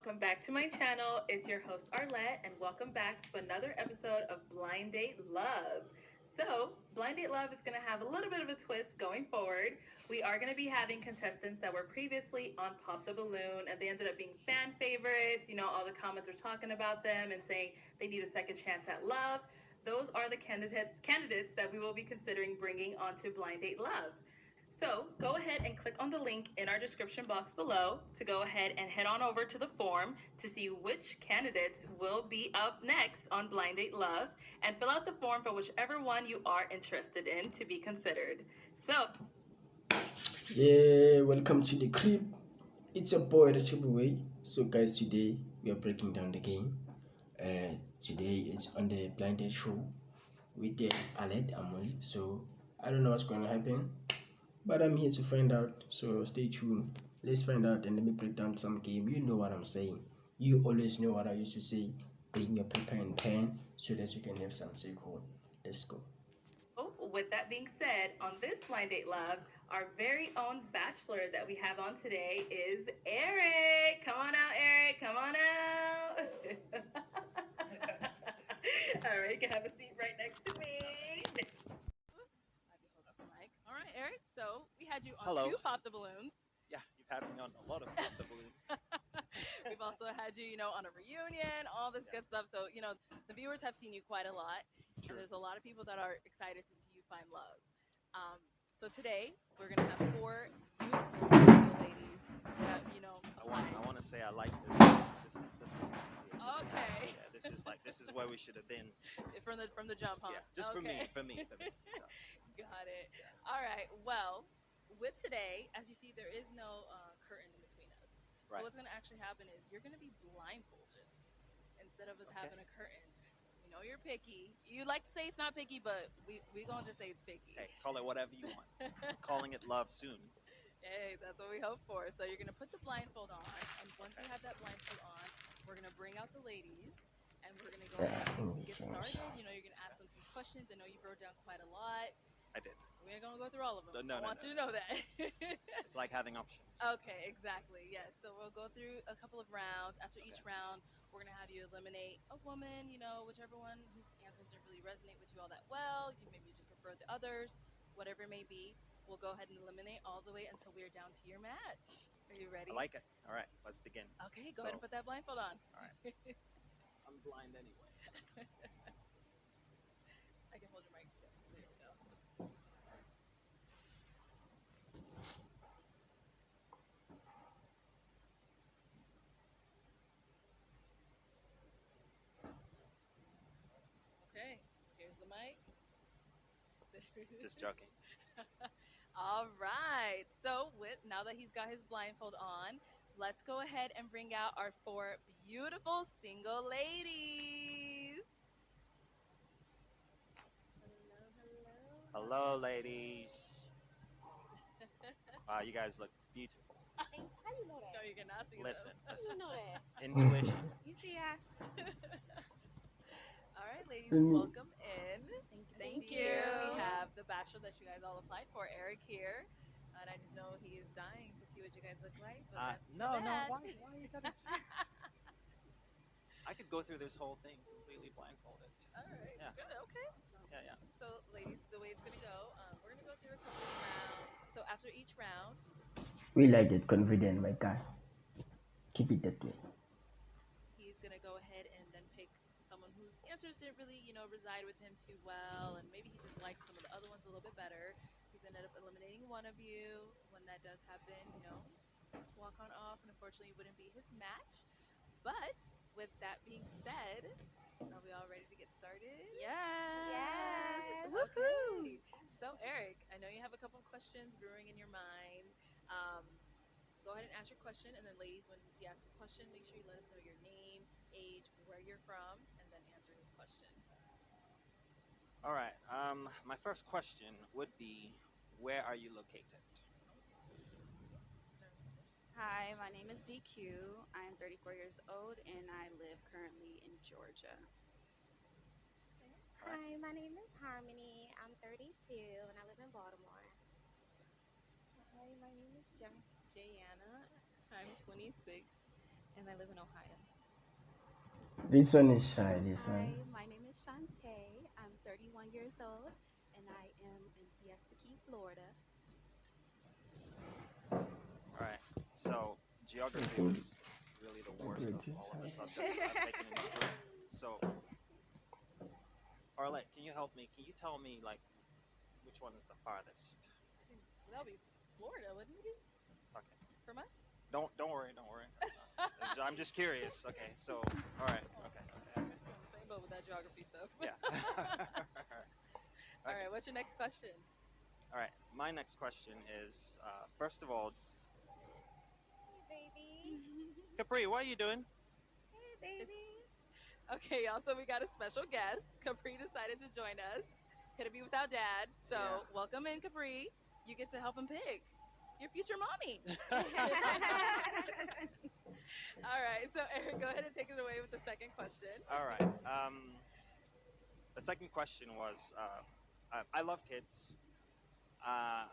welcome back to my channel. It's your host Arlette, and welcome back to another episode of Blind Date Love. So, Blind Date Love is going to have a little bit of a twist going forward. We are going to be having contestants that were previously on Pop the Balloon, and they ended up being fan favorites. All the comments were talking about them and saying they need a second chance at love. Those are the candidates that we will be considering bringing onto Blind Date Love. So go ahead and click on the link in our description box below to go ahead and head on over to the form to see which candidates will be up next on Blind Date Love and fill out the form for whichever one you are interested in to be considered. So, Yeah, welcome to the crib. It's your boy Darjobeway. So guys, today we are breaking down the game. Today is on the blinded show with the Aled Amoli. So I don't know what's going to happen, but I'm here to find out. So stay tuned. Let's find out and let me break down some game. You know what I'm saying. You always know what I used to say. Bring your paper and pen so that you can have something cool. Let's go. with that being said, on this Blind Date Love, our very own bachelor that we have on today is Eric. Come on out, Eric. Come on out. All right, you can have a seat right next to me. I can hold this mic. All right, Eric. So we had you on Hello. two Pop the Balloons. Yeah, you've had me on a lot of the balloons. We've also had you, on a reunion, all this Yeah. good stuff. So, the viewers have seen you quite a lot, and True. there's a lot of people that are excited to see you find love. So today we're gonna have four beautiful single ladies that I want to say I like this. This one seems easier. Okay. Yeah, this is where we should have been. from the jump, huh? Yeah, just Okay. for me. So, Got it. yeah. All right. Well, with today, as you see, there is no curtain in between us. So Right. what's going to actually happen is you're going to be blindfolded instead of us Okay. having a curtain. We know you're picky. You like to say it's not picky, but we going to just say it's picky. Hey, call it whatever you want. I'm calling it love soon. Hey, that's what we hope for. So you're going to put the blindfold on, and once you Okay. have that blindfold on, we're going to bring out the ladies, and we're going to go Yeah, ahead and thank you get so much. started. You're going to ask them some questions. I know you wrote down quite a lot. I did. We ain't gonna go through all of them. No, I want no. you to know that. It's like having options. Okay, exactly. Yes. So we'll go through a couple of rounds. After each Okay. round, we're gonna have you eliminate a woman. Whichever one whose answers didn't really resonate with you all that well. You just prefer the others, whatever it may be. We'll go ahead and eliminate all the way until we're down to your match. Are you ready? I like it. All right, let's begin. Okay, go ahead and put that blindfold on. All right. I'm blind anyway. I can hold your mic. Yeah, there we go. Okay, here's the mic. Just joking. All right. So with now that he's got his blindfold on, let's go ahead and bring out our four beautiful single ladies. Hello, hello. Hello, ladies. Wow, you guys look beautiful. How you know that? No, you cannot see Listen, them. How listen. you know that? Intuition. You see us? All right, ladies, Mm. welcome in. Thank Thank you. you. We have the bachelor that you guys all applied for, Eric here. And I just know he is dying to see what you guys look like, but that's too No, bad. no. Why you gotta? I could go through this whole thing completely blindfolded. All right, Yeah. good. Okay. Yeah. So, ladies, the way it's gonna go, we're gonna go through a couple of rounds. So after each round, We like it, confident, my guy. Keep it that way. he's gonna go ahead and then pick someone whose answers didn't really, reside with him too well, and maybe he just liked some of the other ones a little bit better. He's ended up eliminating one of you. When that does happen, just walk on off, and unfortunately, it wouldn't be his match. But with that being said, are we all ready to get started? Yes. Okay. So, Eric, I know you have a couple of questions brewing in your mind. Um, Go ahead and ask your question, and then, ladies, once he asks his question, make sure you let us know your name, age, where you're from, and then answer his question. All right. My first question would be, where are you located? Start with yours. Hi, my name is DQ. I am 34 years old and I live currently in Georgia. Okay. All right. Hi, my name is Harmony. I'm 32 and I live in Baltimore. Hi, my name is Jayana. I'm 26 and I live in Ohio. This one is shy. This one. Hi, my name is Shantae. I'm 31 years old and I am in Siesta Key, Florida. All right. So I geography think was really the the worst of British all of the side. subjects I've taken in school. So Arlette, can you help me? Can you tell me like which one is the farthest? I think that would be Florida, wouldn't it be? Okay. From us? Don't worry. Don't worry. I'm just curious. Okay. So all right. Okay. Okay. Okay. We're on the same boat with that geography stuff. Yeah. All Okay. right, what's your next question? All right. My next question is, first of all, Hey, baby. Capri, what are you doing? Hey, baby. Okay, y'all, so we got a special guest. Capri decided to join us. Couldn't be without dad. So Yeah. welcome in, Capri. You get to help him pick your future mommy. All right, so Eric, go ahead and take it away with the second question. All right. The second question was, I love kids. Uh,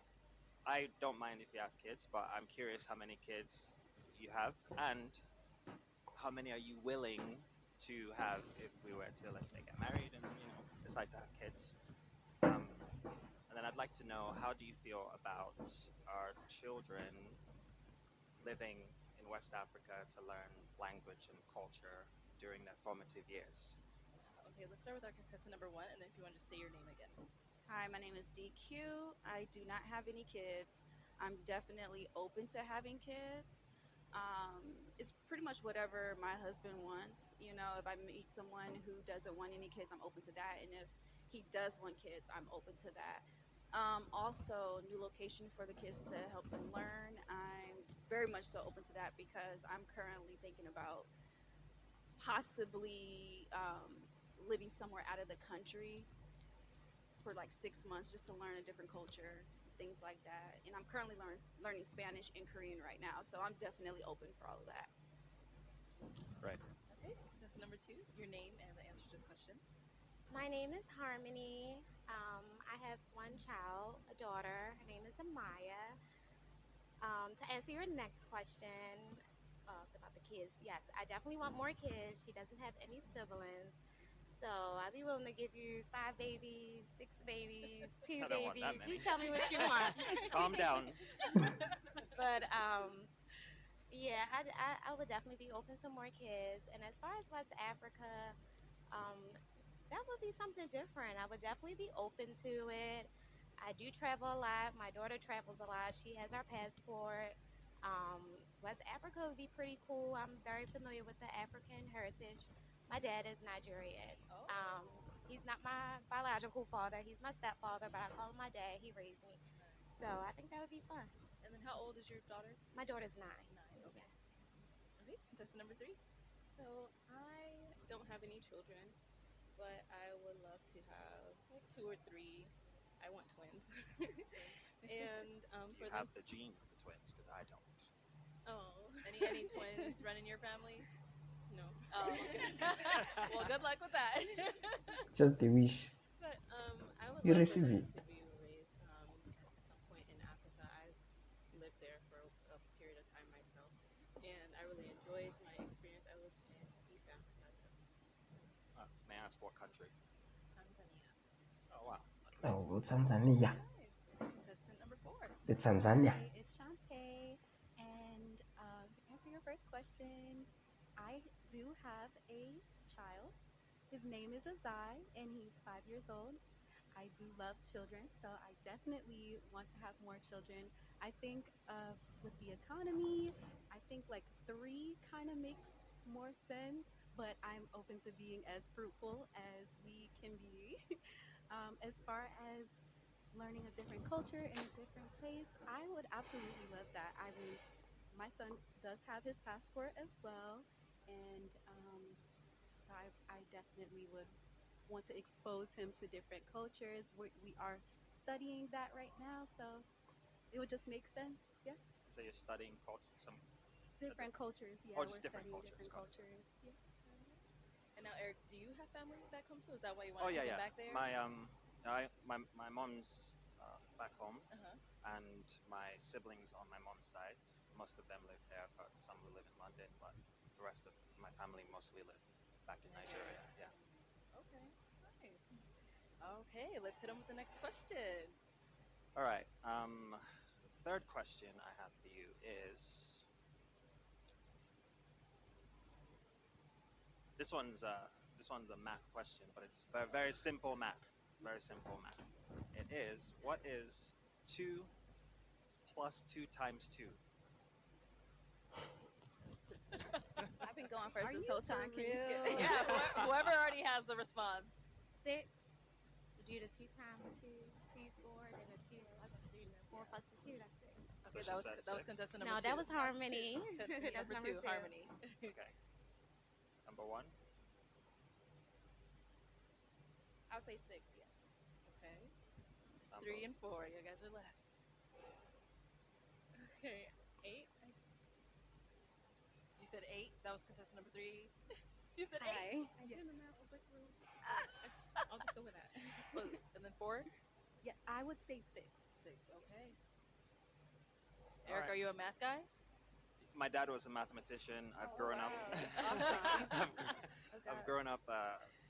I don't mind if you have kids, but I'm curious how many kids you have and how many are you willing to have if we were to, let's say, get married and decide to have kids. Um, and then I'd like to know, how do you feel about our children living in West Africa to learn language and culture during their formative years? Okay, let's start with our contestant number one, and then if you want to just say your name again. Hi, my name is DQ. I do not have any kids. I'm definitely open to having kids. It's pretty much whatever my husband wants. You know, if I meet someone who doesn't want any kids, I'm open to that. And if he does want kids, I'm open to that. Also, new location for the kids to help them learn. I'm very much so open to that because I'm currently thinking about possibly living somewhere out of the country for like 6 months just to learn a different culture, things like that. And I'm currently learning Spanish and Korean right now, so I'm definitely open for all of that. Right. Okay, contestant number two, your name and the answer to this question. My name is Harmony. I have one child, a daughter. Her name is Amaya. To answer your next question about the kids, yes, I definitely want more kids. She doesn't have any siblings. So I'd be willing to give you 5 babies, 6 babies, two I don't want that babies. You many. tell me what you want. Calm down. But yeah, I would definitely be open to more kids. And as far as West Africa, um, that would be something different. I would definitely be open to it. I do travel a lot. My daughter travels a lot. She has our passport. West Africa would be pretty cool. I'm very familiar with the African heritage. My dad is Nigerian. Oh, He's not my biological father. He's my stepfather, but I call him my dad. He raised me. So I think that would be fun. and then how old is your daughter? My daughter's 9. 9. Okay. Yes. Okay, contestant number three. So I don't have any children, but I would love to have like two or three. I want twins, and Do you for them have to. the gene for the twins? Because I don't. Oh. Any twins running your family? No. Oh, okay. Well, good luck with that. Just a wish. But I would You love for receive them it. to be raised at some point in Africa. I lived there for a period of time myself, and I really enjoyed my experience. I lived in East Africa, May I ask what country? Tanzania. Oh wow, that's amazing. Oh, Tanzania. Nice. Contestant number four. The Tanzania. Hi, it's Shantae. And to answer your first question, I do have a child. His name is Azai, and he's 5 years old. I do love children, so I definitely want to have more children. I think with the economy, I think like three kind of makes more sense, but I'm open to being as fruitful as we can be. As far as learning a different culture in a different place, I would absolutely love that. I mean, my son does have his passport as well, and so I definitely would want to expose him to different cultures. We are studying that right now, so it would just make sense. Yeah, So you're studying culture, some. different cultures. Oh, Yeah, just we're different studying cultures. different Got it. cultures. Yeah. And now, Eric, do you have family back home? So is that why you Oh want to yeah, take him yeah. back there? My mom's back home, Uh-huh. and my siblings on my mom's side. Most of them live there. I've got some who live in London, but the the rest of my family mostly live back in Nigeria. Nigeria. Yeah. Okay, nice. Okay, let's hit him with the next question. All right. Third question I have for you is this one's a math question, but it's very, very simple math. Very simple math. It is, what is 2 plus 2 times 2? I've been going first Are this you whole for time. Can you skip? real? Yeah, whoever already has the response. 6. Do the 2 times 2, 2, 4, then the 2 plus 2, the 4 plus the 2, that's 6. So Okay, she said that was 6. contestant number No, two. that was Harmony. That's Number number two, 2. Harmony. Okay. Number 1. I'll say 6. Yes. Okay, Number 3 and 4. You guys are left. Okay, 8. You said 8. That was contestant number 3. You said 8. Hi. I Yeah. did the math over through. I'll just go with that. And then 4, Yeah, I would say 6. 6. Okay. All Eric, right. are you a math guy? My dad was a mathematician. I've Oh, grown up. wow. That's awesome. I've, Oh I've God. grown up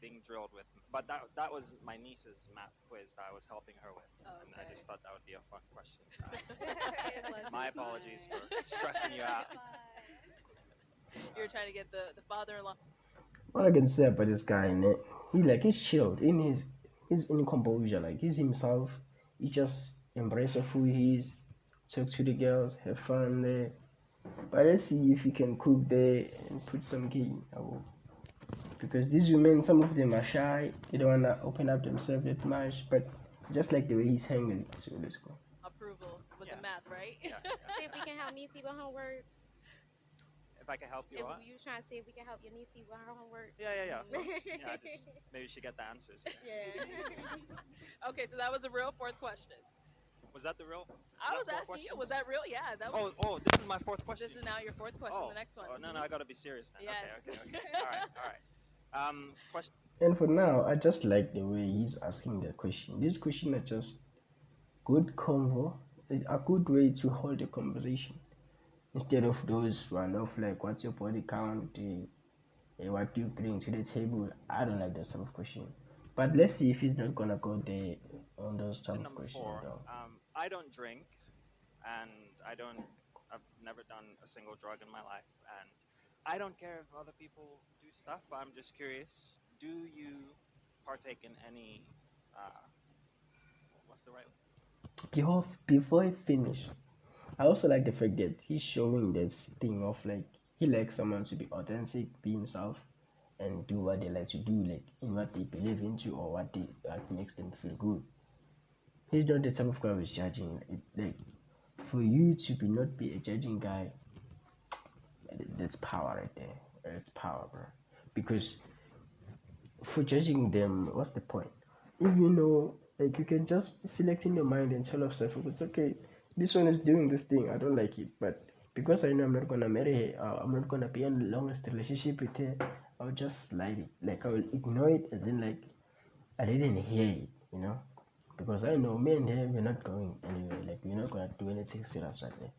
being drilled with, but that was my niece's math quiz that I was helping her with, and I Okay. just thought that would be a fun question to ask. It wasn't My apologies fun. for stressing you out. You're trying to get the father-in-law. What I can say about this guy, ne, he's chilled in his in composure, like he's himself. He just embrace of who he is, talk to the girls, have fun there. But let's see if he can cook there and put some game. Because these women, some of them are shy. They don't wanna open up themselves that much. But just like the way he's handling it, so let's go. Approval with Yeah. the math, right? Yeah, See if we can help Nisi with homework. If I can help you If out. you trying to see if we can help your Nisi with her homework. Yeah, of course. Yeah, just maybe she get the answers. Yeah. Okay, so that was a real fourth question. Was that the real? I was that four asking you, questions? was that real? Yeah, that was. Oh, this is my fourth question. This is now your fourth question. Oh, The next one. oh no, I gotta be serious then. Yes. Okay. All right. Question. And for now, I just like the way he's asking the question. These questions are just good convo, a good way to hold a conversation instead of those one of like, what's your body count? What do you bring to the table? I don't like that sort of question. But let's see if he's not gonna go there on those type Question of number questions 4. though. I don't drink, and I've never done a single drug in my life, and I don't care if other people do stuff. But I'm just curious. Do you partake in any? Uh, what's the right? Before I finish, I also like the fact that he's showing this thing of like he likes someone to be authentic, be himself, and do what they like to do, like in what they believe into or what makes them feel good. He's not the type of guy who's judging. Like for you to be not be a judging guy, that's power right there. That's power, bro. Because for judging them, what's the point? If you know, like you can just select in your mind and tell yourself, it's okay. This one is doing this thing. I don't like it, but because I know I'm not gonna marry her, I'm not gonna be in the longest relationship with her. I'll just slide it. Like I will ignore it, as in like I didn't hear it, because I know me and her we're not going anywhere. Like we're not gonna do anything serious right there.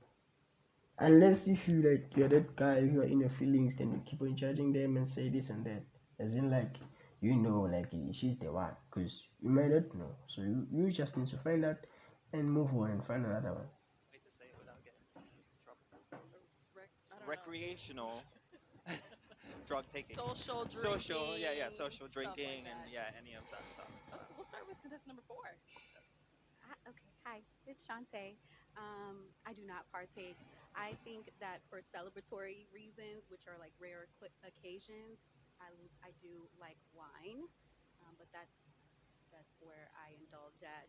Unless if you like you're that guy who are in your feelings, then you keep on judging them and say this and that. As in like like she's the one, because you might not know. So you just need to find out and move on and find another one. Way to say it without getting in trouble. I don't know. Recreational drug taking. Social drinking. Social, yeah, social stuff like drinking, and that. yeah, any of that stuff. Okay, we'll start with contestant number 4. Okay, hi, it's Shantae. I do not partake. I think that for celebratory reasons, which are like rare occasions, I do like wine, but that's where I indulge at.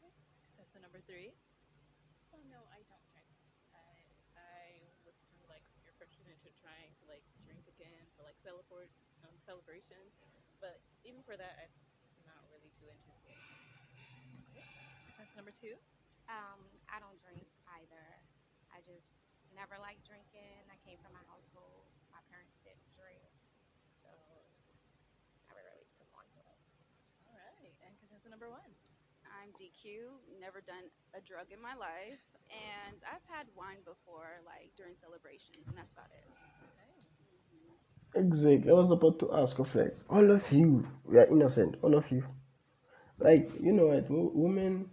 Okay. Contestant number 3. So no, I don't drink. I was kind of like your person into trying to like drink again for like celebrations, but even for that, it's not really too interesting. Okay. Contestant number 2. I don't drink either. I just never liked drinking. I came from a household. My parents didn't drink. So never really took on to it. All right. And contestant number 1. I'm DQ, never done a drug in my life, and I've had wine before, like during celebrations, and that's about it. Okay. Exactly. I was about to ask of like all of you, we are innocent, all of you. Like you know what, women,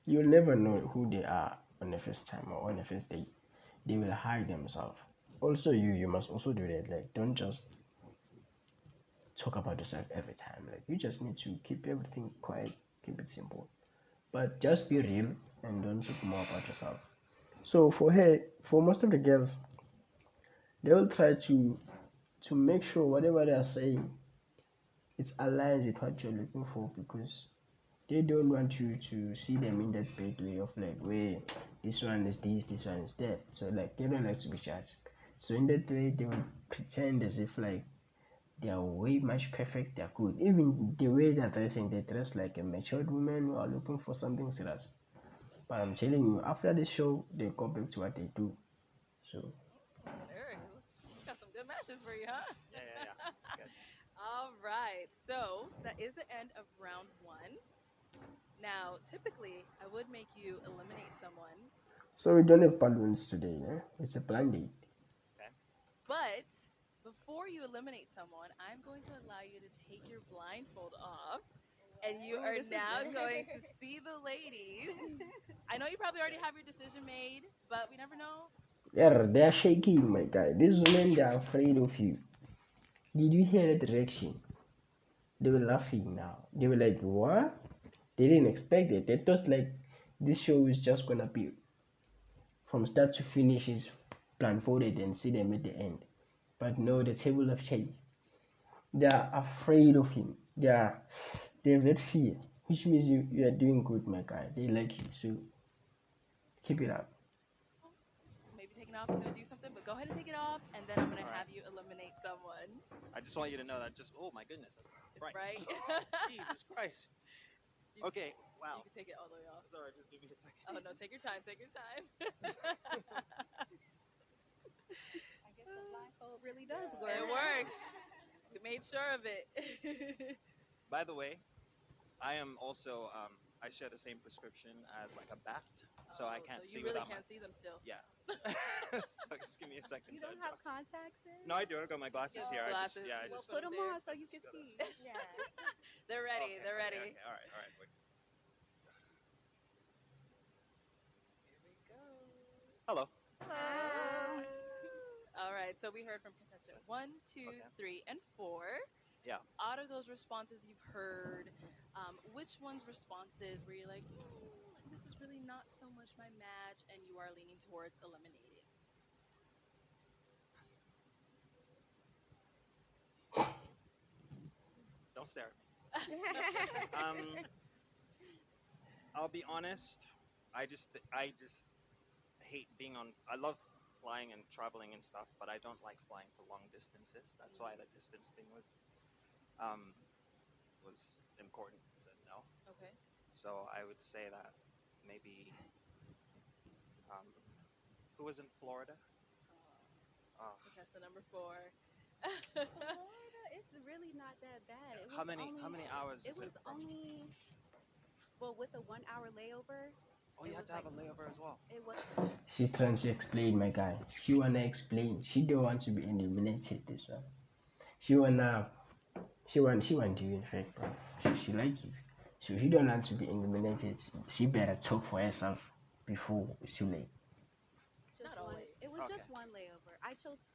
you'll never know who they are on the first time or on the first date. They will hide themselves. Also, you must also do that. Like, don't just talk about yourself every time. Like, you just need to keep everything quiet, keep it simple, but just be real and don't talk more about yourself. So for her, for most of the girls, they will try to make sure whatever they are saying it's aligned with what you're looking for because they don't want you to see them in that bad way of like, wait, this one is this one is that. So like they don't like to be judged. So in that way, they will pretend as if like they are way much perfect. They're good. Even the way they're dressing, they dress like a matured woman who are looking for something serious. But I'm telling you, after the show, they go back to what they do. So Eric, we got some good matches for you, huh? Yeah, yeah, yeah. It's good. All right. So that is the end of round one. Now, typically, I would make you eliminate someone, so we don't have balloons today. Eh? It's a blind date. Okay. but before you eliminate someone, I'm going to allow you to take your blindfold off. And you Ooh, are this is now good. going to see the ladies. I know you probably already Okay. have your decision made, but we never know. Yeah, they are shaking, my guy. These women, they are afraid of you. Did you hear that reaction? They were laughing now. They were like, what? They didn't expect it. They thought like this show is just gonna be from start to finish is blindfolded and see them at the end. But no, the table of change. They are afraid of him. They have that fear, which means you are doing good, my guy. They like you, so keep it up. Maybe taking off is going to do something, but go ahead and take it off, and then I'm going All to right. have you eliminate someone. I just want you to know that just oh my goodness, that's It's bright. bright. Jesus Christ. you, Okay. you Wow. can take it all the way off. Sorry, just give me a second. Oh, no, take your time. Take your time. I guess the blindfold really does It work. works. We made sure of it. By the way, I am also I share the same prescription as like a bat, so I Oh, so can't you see really without my can't see them still. yeah. So just give me a second You to don't have adjust. contacts in? No, I do. I got my glasses Get here. these I just glasses. yeah. I You Well, just put put them them there. on so I you can just gotta. see. Yeah. They're ready. Okay. They're Okay. ready. Okay. All right. All right. Wait. Here we go. Hello. Hello. Hi. All right. So we heard from contestant Six. one, two, Okay. three, and four. Yeah. Out of those responses you've heard, which one's responses where you're like, this is really not so much my match, and you are leaning towards eliminating? Don't stare at me. I'll be honest. I just hate being on. I love flying and traveling and stuff, but I don't like flying for long distances. That's why the distance thing um important to know. Okay. So I would say that maybe um who was in Florida? Uh, Contestant number four. Florida, it's really not that bad. It how was many how only many hours it is it was from? only well with a 1 hour layover, Oh, it you had was to have like a layover as well. it was She's trying to explain, my guy. She wanna explain. She don't want to be eliminated. This one. She wanna. She want you in fact, bro. She like you. So she don't want to be eliminated. She better talk for herself before it's too late. it's Not just one. always. It was Okay. just one layover. I chose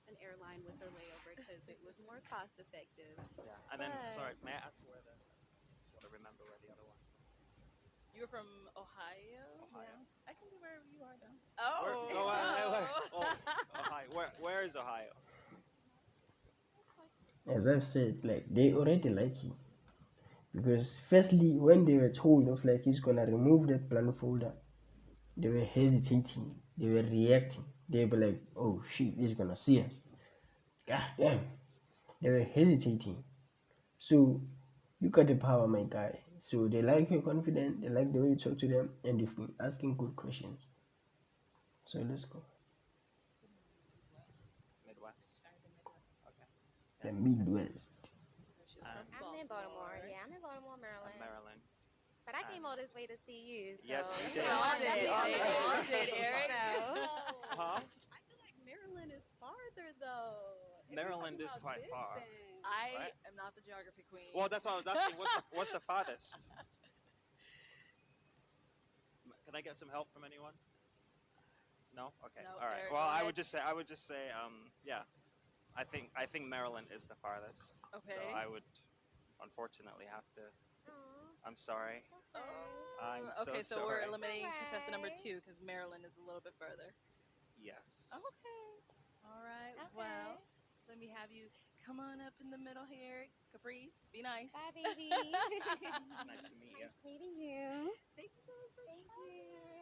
an airline with a layover because it was more cost effective. Yeah. And then But sorry, may I ask where the? I just want to remember where the other ones were. You're from Ohio? Ohio. Yeah, I can be wherever you are though. Where? Oh, No, where? Oh, oh. Ohio. Where is Ohio? As I've said, like they already like you. Because firstly, when they were told of like he's gonna remove that blindfolder, they were hesitating, they were reacting. They were like, oh shit, he's gonna see us. God damn. They were hesitating. So you got the power, my guy. So they like your confidence, they like the way you talk to them, and you've been asking good questions. So let's go. Midwest. Or the Midwest. Okay. The Yeah. Midwest. She was from And I'm in Baltimore. Baltimore. Yeah, I'm in Baltimore, Maryland. Maryland. But I And came all this way to see you, so yes, you you They did. know all I'm did. definitely on They the all Midwest did, stage. Eric. So oh, Huh? I feel like Maryland is farther though. If we're talking Maryland is about quite far, distance, I right? am not the geography queen. Well, that's what I was asking. What's the farthest? Can I get some help from anyone? No. Okay. No, All right. Eric, Well, go I ahead. would just say. Yeah. I think Maryland is the farthest. So Okay. I would, unfortunately, have to. Oh, I'm sorry. it's okay. I'm Oh, so okay, so we're sorry. It's eliminating contestant number alright. two because Maryland is a little bit further. Yes. Okay. All right. Well, Okay. let me have you come on up in the middle here. Capri, be nice. Bye, baby. It's nice to meet you. Nice meeting you. Thank you so much for Thank you. coming.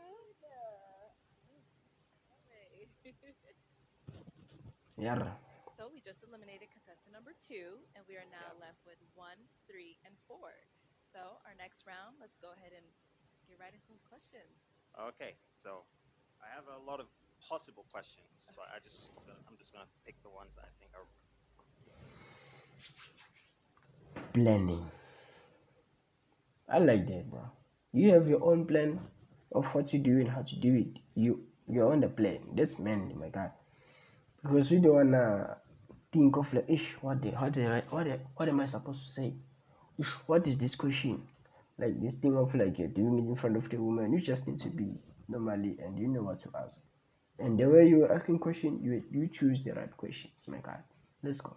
All right. Yeah. So we just eliminated contestant number two, and we are now Yeah. left with one, three, and four. So our next round, let's go ahead and get right into those questions. Okay. So I have a lot of possible questions, but Okay. I'm just gonna pick the ones that I think are. Planning. I like that, bro. You have your own plan of what you do and how to do it. You're on the plan. That's manly, my guy. Because we don't wanna think of like, ish, what am I supposed to say? Ish, what is this question? Like this thing of like you're doing it in front of the woman. You just need to be normally and you know what to ask. And the way you're asking question, you choose the right questions, my guy. Let's go.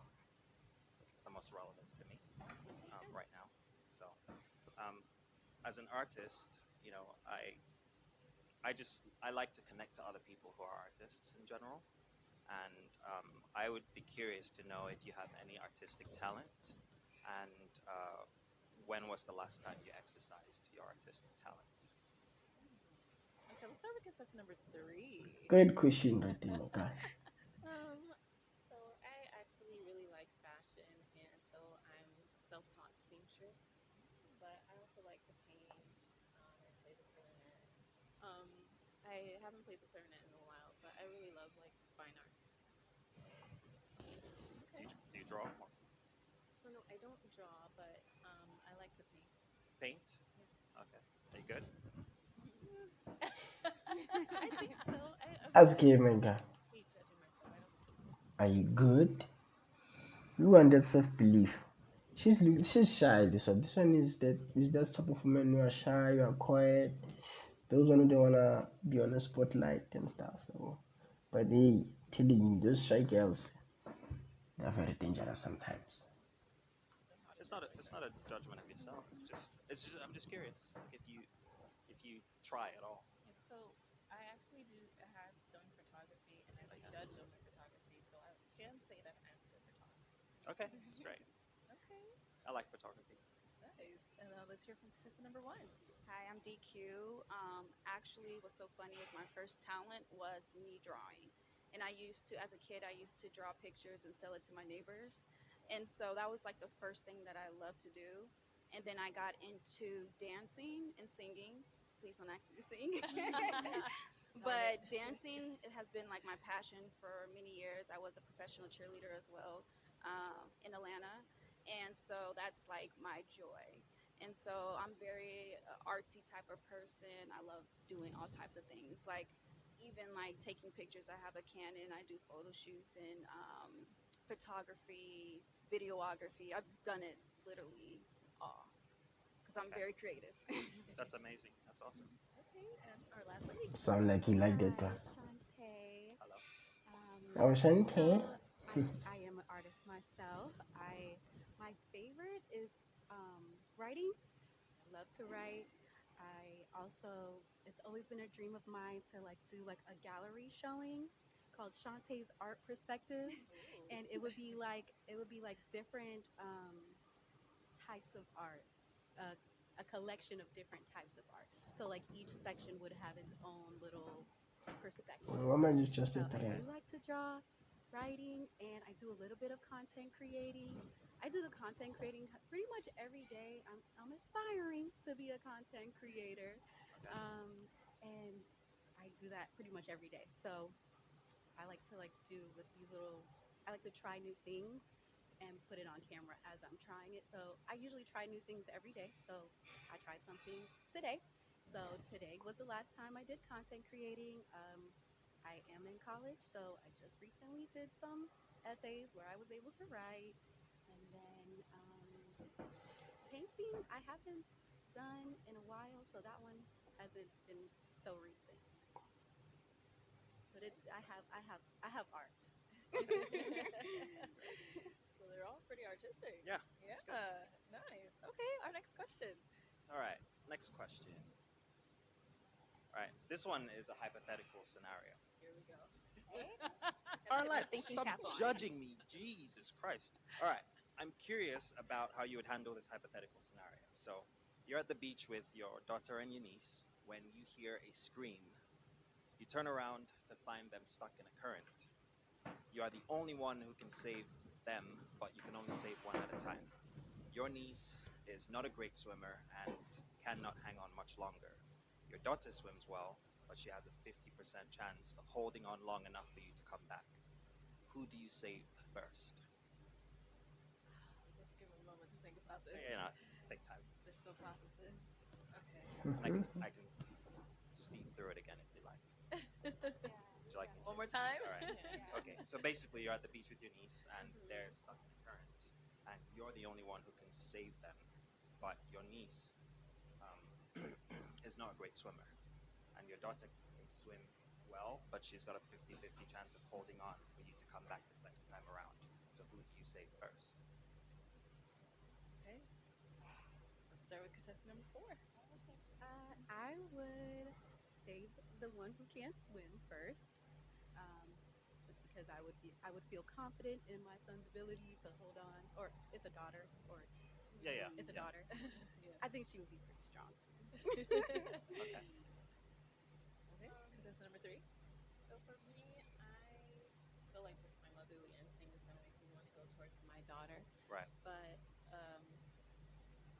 The most relevant to me Sounds good. right now. So, um, as an artist, I like to connect to other people who are artists in general, and I would be curious to know if you have any artistic talent, and when was the last time you exercised your artistic talent? Okay, let's start with contestant number three. Great question right there, my guy. um, so I actually really like fashion, and so I'm a self-taught seamstress. But I also like to paint and play the clarinet. Um, I haven't played the clarinet in a while, but I really love like fine art. Do Okay. you, do you draw or So no, I don't draw, but I like to paint. paint? Yeah, Okay. Are you good? Mm, I think so. Ask him, my guy. hate judging myself. I don't. Are you good? You want that self-belief. She's shy. This one is that type of woman who are shy, you are quiet. Those one who don't wanna be on the spotlight and stuff. So, but hey, telling you, those shy girls, they're very dangerous sometimes. It's not a judgment of yourself. It's just I'm just curious. Like if you try at all. Yeah. So I actually do. I have done photography, and I've Okay. judged over photography, so I can say that I'm a good photographer. Okay. That's great. Okay, I like photography. nice. And let's hear from contestant number one. Hi, I'm DQ. Actually, what's so funny is my first talent was me drawing. And as a kid, I used to draw pictures and sell it to my neighbors. And so that was like the first thing that I loved to do. And then I got into dancing and singing. Please don't ask me to sing. Darn it. But dancing it has been like my passion for many years. I was a professional cheerleader as well in Atlanta. And so that's like my joy. And so I'm very artsy type of person. I love doing all types of things, like even like taking pictures. I have a Canon. I do photo shoots and photography, videography. I've done it literally all because I'm Okay. very creative. That's amazing. That's awesome. Okay, and our last lady. Sound like you like that one. Hi, Shantae. Hello. I was saying, hey, So I am an artist myself. I My favorite is writing. I love to write. I also It's always been a dream of mine to like do like a gallery showing called Shantae's Art Perspective, Ooh. and it would be like different types of art, uh, a collection of different types of art. So like each section would have its own little perspective. why am I just So sit I there? do like to draw, writing, and I do a little bit of content creating. I do the content creating pretty much every day. I'm aspiring to be a content creator, Okay. and I do that pretty much every day. So I like to like do with these little. I like to try new things and put it on camera as I'm trying it. So I usually try new things every day. So I tried something today. So today was the last time I did content creating. I am in college, so I just recently did some. essays where I was able to write. And then painting, I haven't done in a while, so that one hasn't been so recent. But I have art. So they're all pretty artistic. Yeah. Yeah, That's good. nice. Okay, our next question. All right. Next question. All right. This one is a hypothetical scenario. Here we go. Okay. Gotta put my Arlette, thinking stop cap on. judging me. Jesus Christ. All right. I'm curious about how you would handle this hypothetical scenario. So, you're at the beach with your daughter and your niece when you hear a scream. You turn around to find them stuck in a current. You are the only one who can save them, but you can only save one at a time. Your niece is not a great swimmer and cannot hang on much longer. Your daughter swims well, but she has a 50% chance of holding on long enough for you to come back. Who do you save first? Let's give them a moment to think about this. You know, take time. They're still processing. Okay. And I can speed through it again if you like. Yeah. Would you like me to? One more time. All right. Yeah. Okay. So basically, you're at the beach with your niece, and Mhm. they're stuck in a current, and you're the only one who can save them. But your niece um, is not a great swimmer, and your daughter can swim well, but she's got a 50-50 chance of holding on for you to come back the second time around. So who do you save first? Okay. Let's start with contestant number 4. I would save the one who can't swim first, just because I would feel confident in my son's ability to hold on. Or it's a daughter, or Yeah, yeah, it's a yeah. daughter. Yeah. I think she would be pretty strong too. Okay. Okay. Contestant number 3. So for me, I feel like just my motherly instinct is gonna make me want to go towards my daughter, Right. but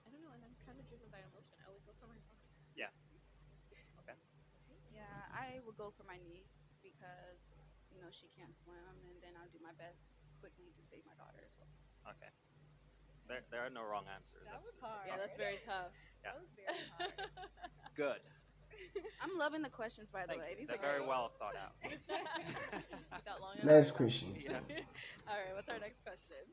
I don't know, and I'm kind of driven by emotion. I would go for my daughter. Yeah. Okay. Okay. Yeah, I would go for my niece because she can't swim, and then I'll do my best quickly to save my daughter as well. Okay. There are no wrong answers. That That's was just a hard. Yeah, tough that's one. very tough. Yeah. That was very hard. Good. I'm loving the questions, by the Thank way. you. These They're are very great. well thought out. Got long Nice enough. question. Yeah. All right. What's our next question?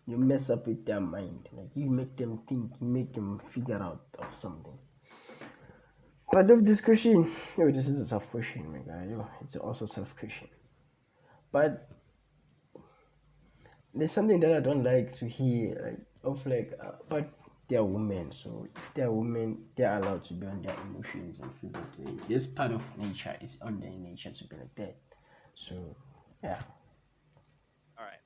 You mess up with their mind. Like you make them think, you make them figure out of something. But of this question, yo, this is a tough question, my guy. Yo, it's also a tough question. But there's something that I don't like to hear, like but they're women, so if they're women, they're allowed to be on their emotions and feel that way. This part of nature is on their nature to be like that. So, yeah. All right.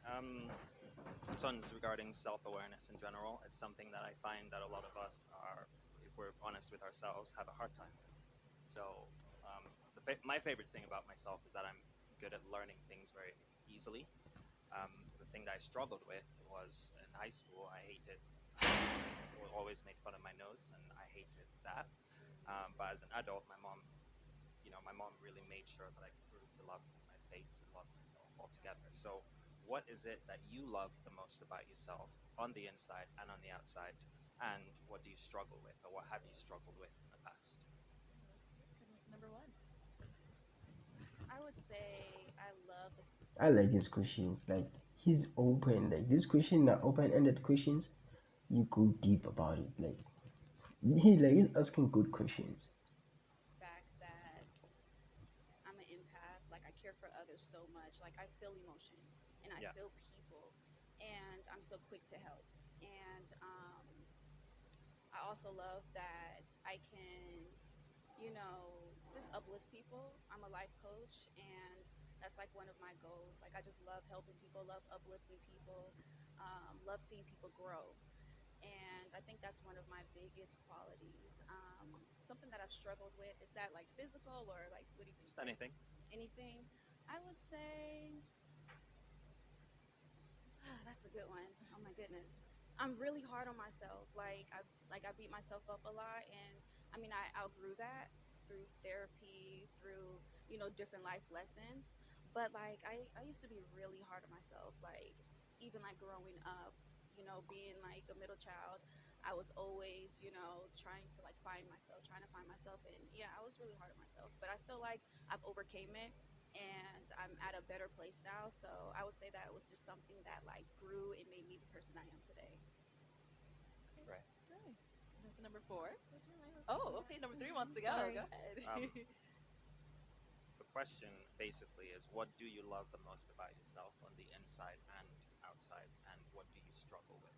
This one's regarding self-awareness in general. It's something that I find that a lot of us are, if we're honest with ourselves, have a hard time with. So, my favorite thing about myself is that I'm good at learning things very easily. The thing that I struggled with was in high school. I hated. Always made fun of my nose, and I hated that. But as an adult, my mom really made sure that I grew to love my face and love myself altogether. So, what is it that you love the most about yourself on the inside and on the outside? And what do you struggle with, or what have you struggled with in the past? Contestant number 1. I would say I love the. I like his questions. Like, he's open. Like, these questions are open ended questions. You go deep about it. Like, he's asking good questions. Fact that I'm an empath. Like I care for others so much. Like I feel emotion and I Yeah. feel people, and I'm so quick to help. And I also love that I can, just uplift people. I'm a life coach, and that's like one of my goals. Like I just love helping people, love uplifting people, love seeing people grow. And I think that's one of my biggest qualities. Something that I've struggled with is that like physical or like what do you think? Just anything. Anything? I would say that's a good one. Oh my goodness. I'm really hard on myself. Like I beat myself up a lot, and I mean I outgrew that through therapy, through different life lessons. But like I used to be really hard on myself. Like even like growing up, being like a middle child, I was always trying to like find myself, trying to find myself, and yeah, I was really hard on myself. But I feel like I've overcame it, and I'm at a better place now. So I would say that it was just something that like grew and made me the person I am today. Okay, Right. nice. Contestant number four. Would you mind repeating Oh, that? okay. Number three wants to go. Go Sorry. ahead. The question basically is, what do you love the most about yourself on the inside and outside, and what do you struggle with?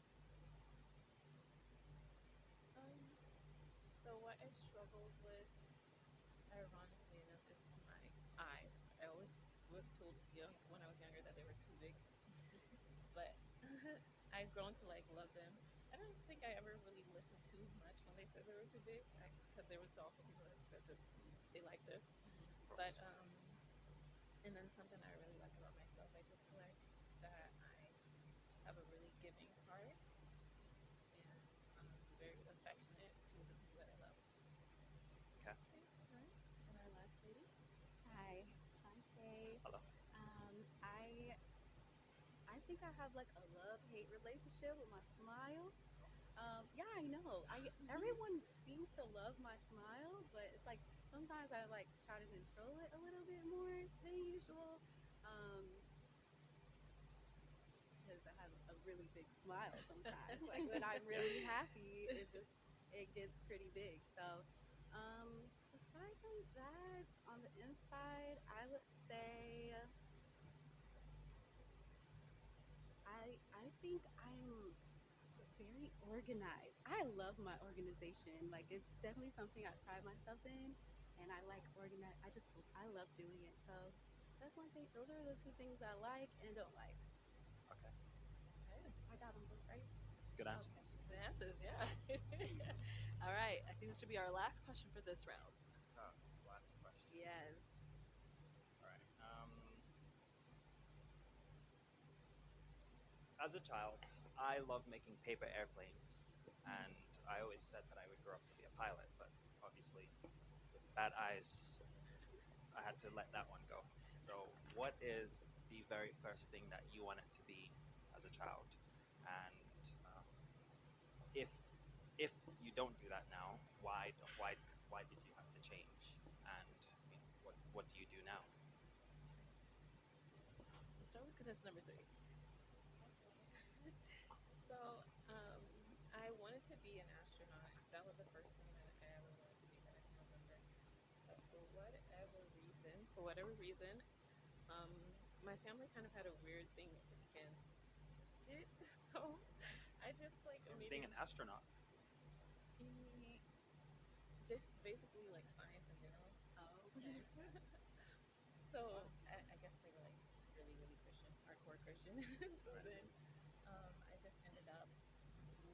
um, so what I struggled with, ironically enough, is my eyes. I always was told young when I was younger that they were too big, but I've grown to like love them. I don't think I ever really listened too much when they said they were too big, because there was also people that said that they liked it. Of But course. and then something I really like about myself, I just like that I have a really giving heart, and very affectionate to the people that I love. Okay. Okay, nice. And our last lady. Hi, Shantae. Hello. I think I have like a love-hate relationship with my smile. Yeah, I know. I Everyone seems to love my smile, but it's like sometimes I like try to control it a little bit more than usual. Um, just because I have a really big smile sometimes. Like when I'm really happy, it gets pretty big. So, aside from that, on the inside, I would say I think I'm very organized. I love my organization. Like it's definitely something I pride myself in, and I like organize. I love doing it. So that's one thing. Those are the two things I like and don't like. Okay. Okay. I got them both right. Good answers. Okay. Good answers, yeah. All right. I think this should be our last question for this round. Last question. Yes. All right. As a child, I love making paper airplanes, and I always said that I would grow up to be a pilot, but obviously, with bad eyes, I had to let that one go. So, what is the very first thing that you wanted to be as a child? And if you don't do that now, why did you have to change? And what do you do now? Let's start with contestant number three. Okay. So, I wanted to be an astronaut. That was the first thing that I ever wanted to be that I can remember. But for whatever reason, my family kind of had a weird thing against it. So I just like Against being an immediately, astronaut? e- just basically like science in general. Oh, okay. So I guess they were like really, really Christian, hardcore Christian. So Right. then I just ended up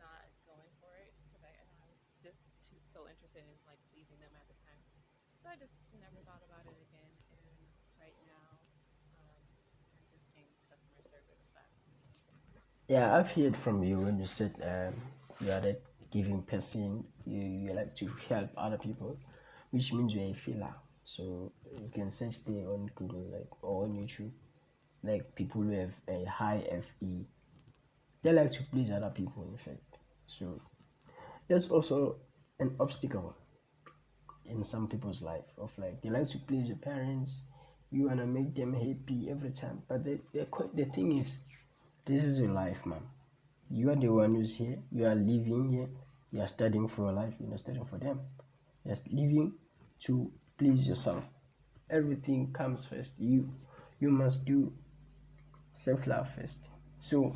not going for it because I know I was just so interested in like pleasing them at the time. So I just never thought about it again. And right now, um, I'm just in customer service. But Yeah, I've heard from you when you said you are that giving person, you like to help other people, which means you're a filler. So you can search there on Google like or on YouTube, like people who have a high FE, they like to please other people in fact. So there's also an obstacle in some people's life of like they like to please your parents, you wanna make them happy every time. But the thing is, this is your life, man. You are the one who's here. You are living here. You are studying for your life. You're not studying for them. You're living to please yourself. Everything comes first. You must do self-love first. So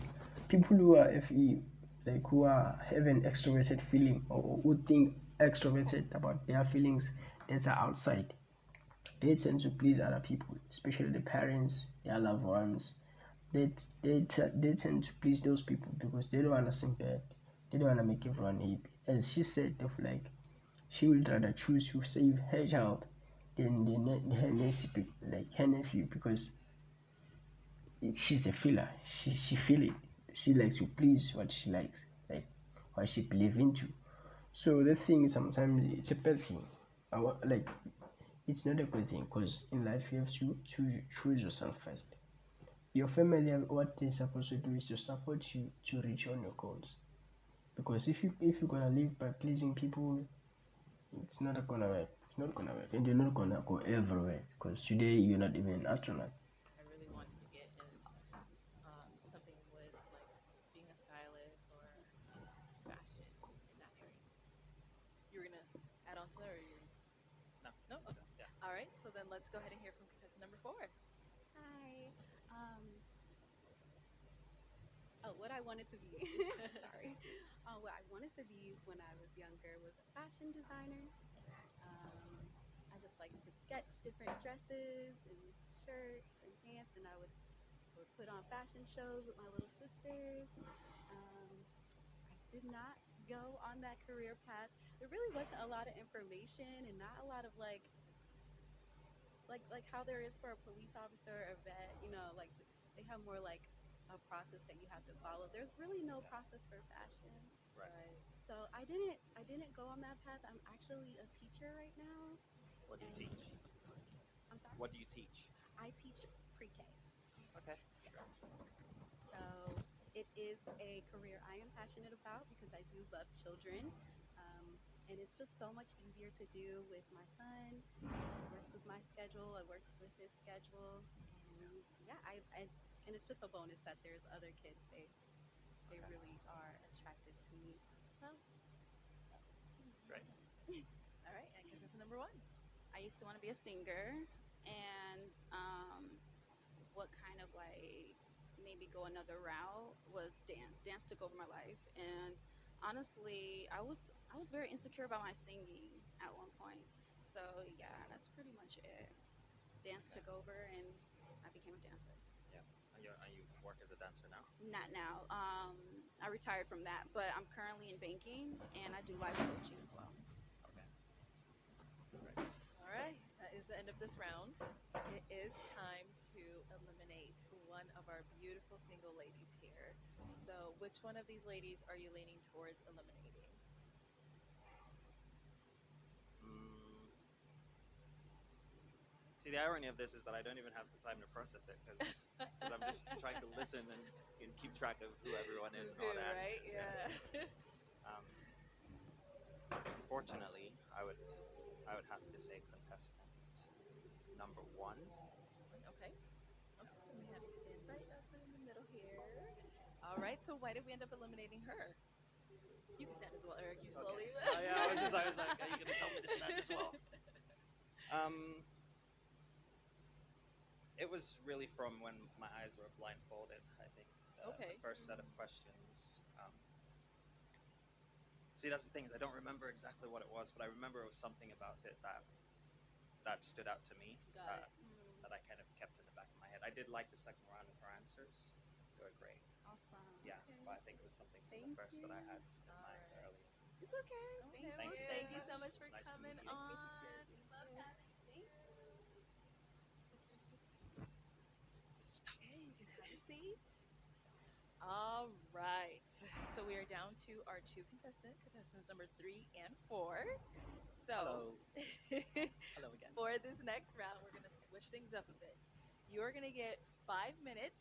people who are FE, like who are having extroverted feeling or who think extroverted about their feelings that are outside, they tend to please other people, especially the parents, their loved ones. They tend to please those people because they don't want to seem bad. They don't want to make everyone happy. As she said, of like she would rather choose to save her child than her nephew, like her nephew, because she's a filler. She feel it. She likes to please what she likes, like what she believe into. So the thing is sometimes it's a bad thing. Like it's not a good thing because in life you have to choose yourself first. Your family, what they're supposed to do is to support you to reach on your goals. Because if you're gonna live by pleasing people, It's not gonna work. It's not gonna work, and you're not gonna go everywhere because today you're not even an astronaut. I really want to get in something with like being a stylist or fashion in that area. You were gonna add on to that, or you? No. No. So, Okay. yeah. All right. So then let's go ahead and hear from contestant number 4. Hi. What I wanted to be. Sorry. What I wanted to be when I was younger was a fashion designer. I just like to sketch different dresses and shirts and pants, and I would put on fashion shows with my little sisters. I did not go on that career path. There really wasn't a lot of information and not a lot of like how there is for a police officer or vet. They have more like a process that you have to follow. There's really no process for fashion. Right. Right. So I didn't go on that path. I'm actually a teacher right now. What do you And teach? I'm sorry. What do you teach? I teach pre-K. Okay. Yes. So it is a career I am passionate about because I do love children. And it's just so much easier to do with my son. It works with my schedule. It works with his schedule. And yeah, and it's just a bonus that there's other kids. They Okay. really are attracted to me as well. Great. All right. And contestant number 1. I used to want to be a singer, and what kind of like made me go another route was dance. Dance took over my life, and honestly, I was very insecure about my singing at one point. So yeah, that's pretty much it. Dance Okay. took over, and I became a dancer. Yeah. And you work as a dancer now? Not now. I retired from that, but I'm currently in banking, and I do life coaching as well. Okay. Great. All right. That is the end of this round. It is time to eliminate one of our beautiful single ladies here. So, which one of these ladies are you leaning towards eliminating? Mm, See, the irony of this is that I don't even have the time to process it because I'm just trying to listen and keep track of who everyone Me is and too, all the right? answers. Yeah. Yeah. Um, Unfortunately, I would have to say contestant number 1. One. Okay. Okay. Let me have you stand right up in the middle here. All right. So, why did we end up eliminating her? You can stand as well, Eric. You Okay. slowly. Oh yeah, I was like, are you gonna tell me to stand as well? Um, it was really from when my eyes were blindfolded. I think the Okay. first set of questions. See, that's the thing is I don't remember exactly what it was, but I remember it was something about it that stood out to me. Got it. Mm, That I kind of kept in the back of my head. I did like the second round of her answers; they were great. awesome. Yeah, Okay. but I think it was something from the Thank first that I you. had in All mind right. earlier. It's okay. Okay. Thank Well, Thank you you. very thank you much. so much It for was nice to coming meet you. Nice to meet you too. on. Thank Love you. having Thank you. you. This is tough. Okay, you can have a seat. All right. So we are down to our two contestants number 3 and 4. So Hello. Hello again. for this next round, we're going to switch things up a bit. You're going to get 5 minutes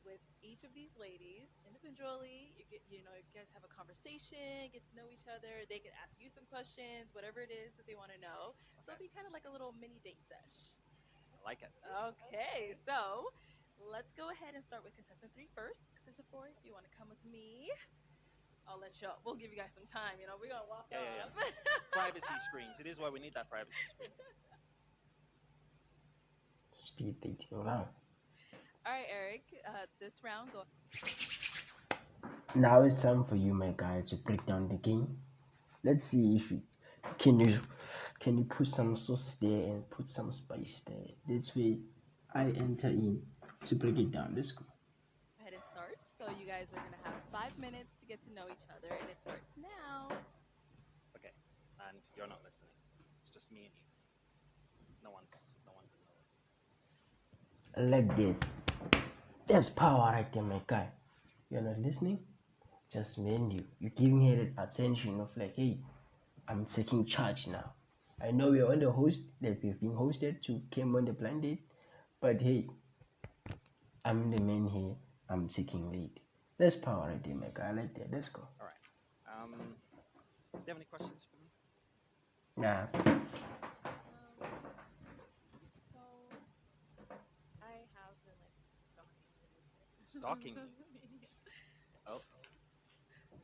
with each of these ladies individually. You guys have a conversation, get to know each other. They can ask you some questions, whatever it is that they want to know. So Okay, it'll be kind of like a little mini date sesh. I like it. Okay, so let's go ahead and start with contestant 3 first. Contestant 4, if you want to come with me, I'll let you. We'll give you guys some time. We're gonna walk Yeah, yeah, yeah. off. Privacy screens. It is why we need that privacy screen. Speed dating round. All right, Eric. This round, go. Now it's time for you, my guy, to break down the game. Let's see if you can you can you put some sauce there and put some spice there. This way, I enter in to break it down. Let's go. Ahead and start. So you guys are gonna have 5 minutes to get to know each other, and it starts now. Okay, and you're not listening. It's just me and you. No one's in the room. Like that. There's power right there, my guy. You're not listening? Just me and you. You're giving her that attention of like, hey, I'm taking charge now. I know we're on the host, like we've been hosted to came on the blind date, but hey, I'm the man here. I'm taking lead. There's power right there, my guy. I like that. Let's go. All right. Do you have any questions for me? Yeah. Um, so I have been like stalking a little bit on Stalking me. social media Oh,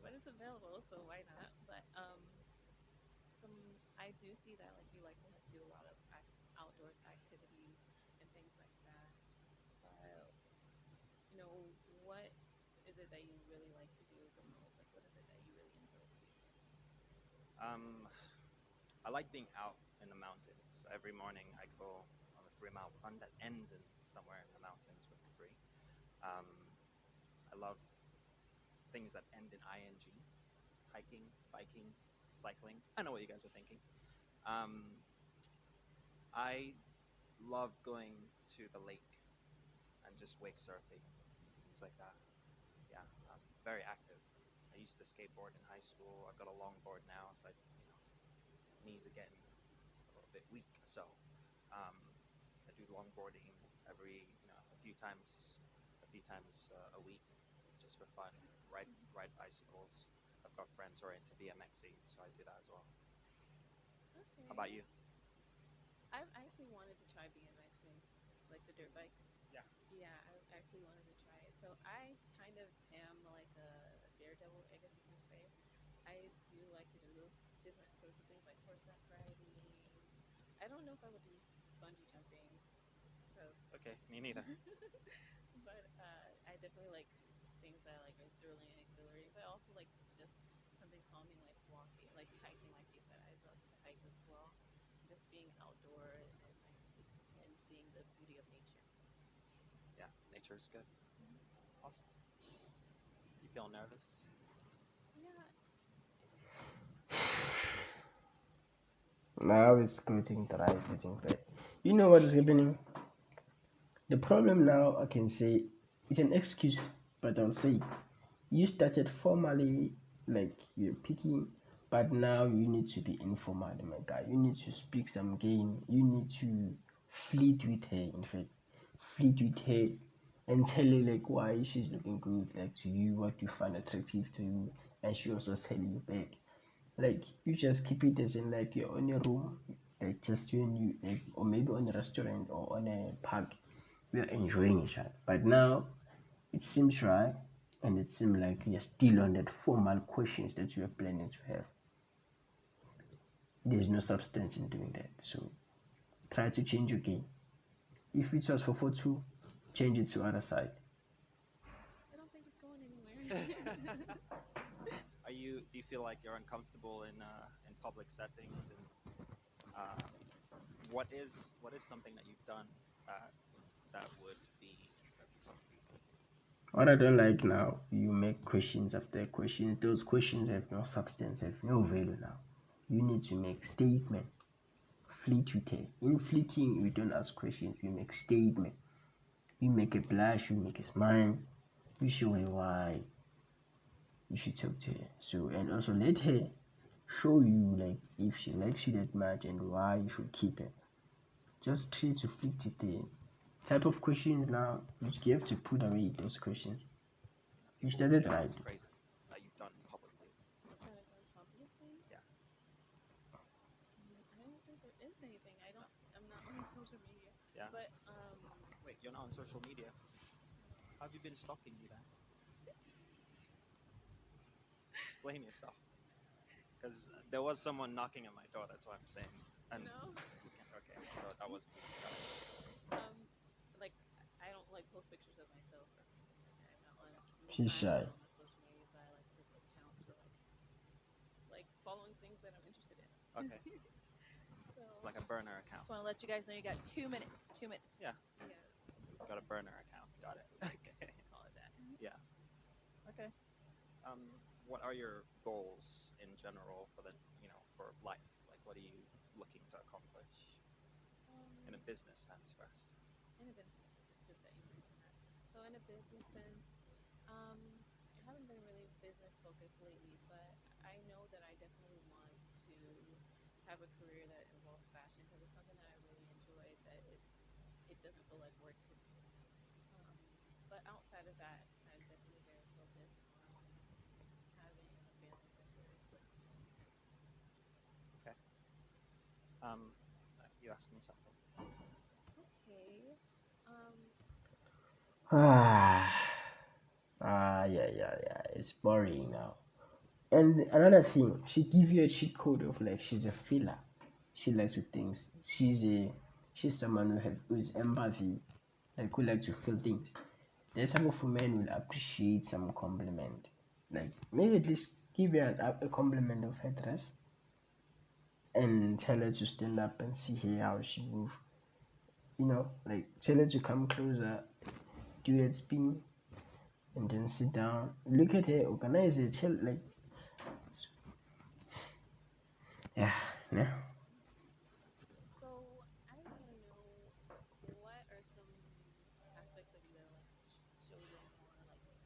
when it's available, so why not? But some I do see that like you like to do a lot of outdoors activities and things like that. But what is it that you really like to do the most? Like, what is it that you really enjoy to do? um, I like being out in the mountains. Every morning I go on a 3 mile run that ends in somewhere in the mountains with debris. Um, I love things that end in ing, hiking, biking, cycling. I know what you guys are thinking. Um, I love going to the lake and just wake surfing, things like that. Yeah, I'm very active. I used to skateboard in high school. I've got a longboard now, so knees are getting a little bit weak. So um, I do longboarding a few times a week, just for fun. Ride bicycles. I've got friends who are into BMXing, so I do that as well. How about Okay. you? I actually wanted to try BMXing, like the dirt bikes. Yeah. Yeah, I actually wanted to try it. So I kind of am like a daredevil, I guess you can say. I do like to do those different sorts of things like horseback riding. I don't know if I would do bungee jumping because, Okay, me neither. but I definitely like things that like are thrilling and exhilarating. But I also like just something calming like walking, like hiking, like you said. I love to hike as well. Just being outdoors and like and seeing the beauty of nature. Yeah, nature is good. Hmm. Awesome. You feel nervous? Yeah. Now it's getting dry, it's getting wet. You know what is happening? The problem now, I can say, it's an excuse, but I'll say you started formally, like you're picking, but now you need to be informal, my guy. You need to speak some game. You need to fleet with her, in fact, fleet with her and tell her like why she's looking good, like to you, what you find attractive to you, and she also tell you back. Like you just keep it as in like you're on your room, like just you and you, like, or maybe on a restaurant or on a park, we are enjoying each other. But now it seems right, and it seems like you're still on that formal questions that you are planning to have. There's no substance in doing that. So try to change your game. If it was for 4-2, change it to other side. I don't think it's going anywhere. Do you feel like you're uncomfortable in public settings, and uh, what is something that you've done that that would be irksome? What I don't like now, you make questions after questions. Those questions have no substance, have no value now. You need to make statement. Fleet with it. In fleeting, we don't ask questions, we make statement. We make a blush, we make a smile, we show her why you should talk to her. So and also let her show you like if she likes you that much and why you should keep her. Just try to fleet with the type of questions now. You have to put away those questions. You People would started think right. that's crazy that you've done publicly. That I've done publicly. Yeah. I don't think there is anything. I don't. No. I'm not on social media, Yeah. but Wait, you're not on social media. How have you been stalking me then? Explain yourself. Because there was someone knocking at my door. That's what I'm saying. And no. you can't. Okay, so that wasn't me. Got it. Like I don't like post pictures of myself or anything like that. She's I'm shy. not on the social media, but I like just accounts for like following things that I'm interested in. Okay, it's So like a burner account. Just want to let you guys know you got 2 minutes. 2 minutes. Yeah, yeah, got a burner account. Got it. I guess you Okay. can call it that. Yeah. Okay. What are your goals in general for for life? Like, what are you looking to accomplish in a Um, business sense first? in a business sense, it's good that you mentioned that. So in a business sense, I haven't been really business focused lately, but I know that I definitely want to have a career that involves fashion because it's something that I really enjoy. That it doesn't feel like work to me. Um, but outside of that, I'm definitely very focused on having a family that's very important to me. Okay. You asked me something. Okay. Um, Ah, yeah. It's boring now. And another thing, she give you a cheat code of like she's a filler. She likes to things. She's someone who's empathy, like who likes to feel things. The type of woman will appreciate some compliment. Like maybe at least give her a compliment of her dress and tell her to stand up and see her how she move. Like tell her to come closer, do that spin, and then sit down. Look at her, organize it, tell like yeah, no. so I just want to know what are some aspects of you that like shows a more like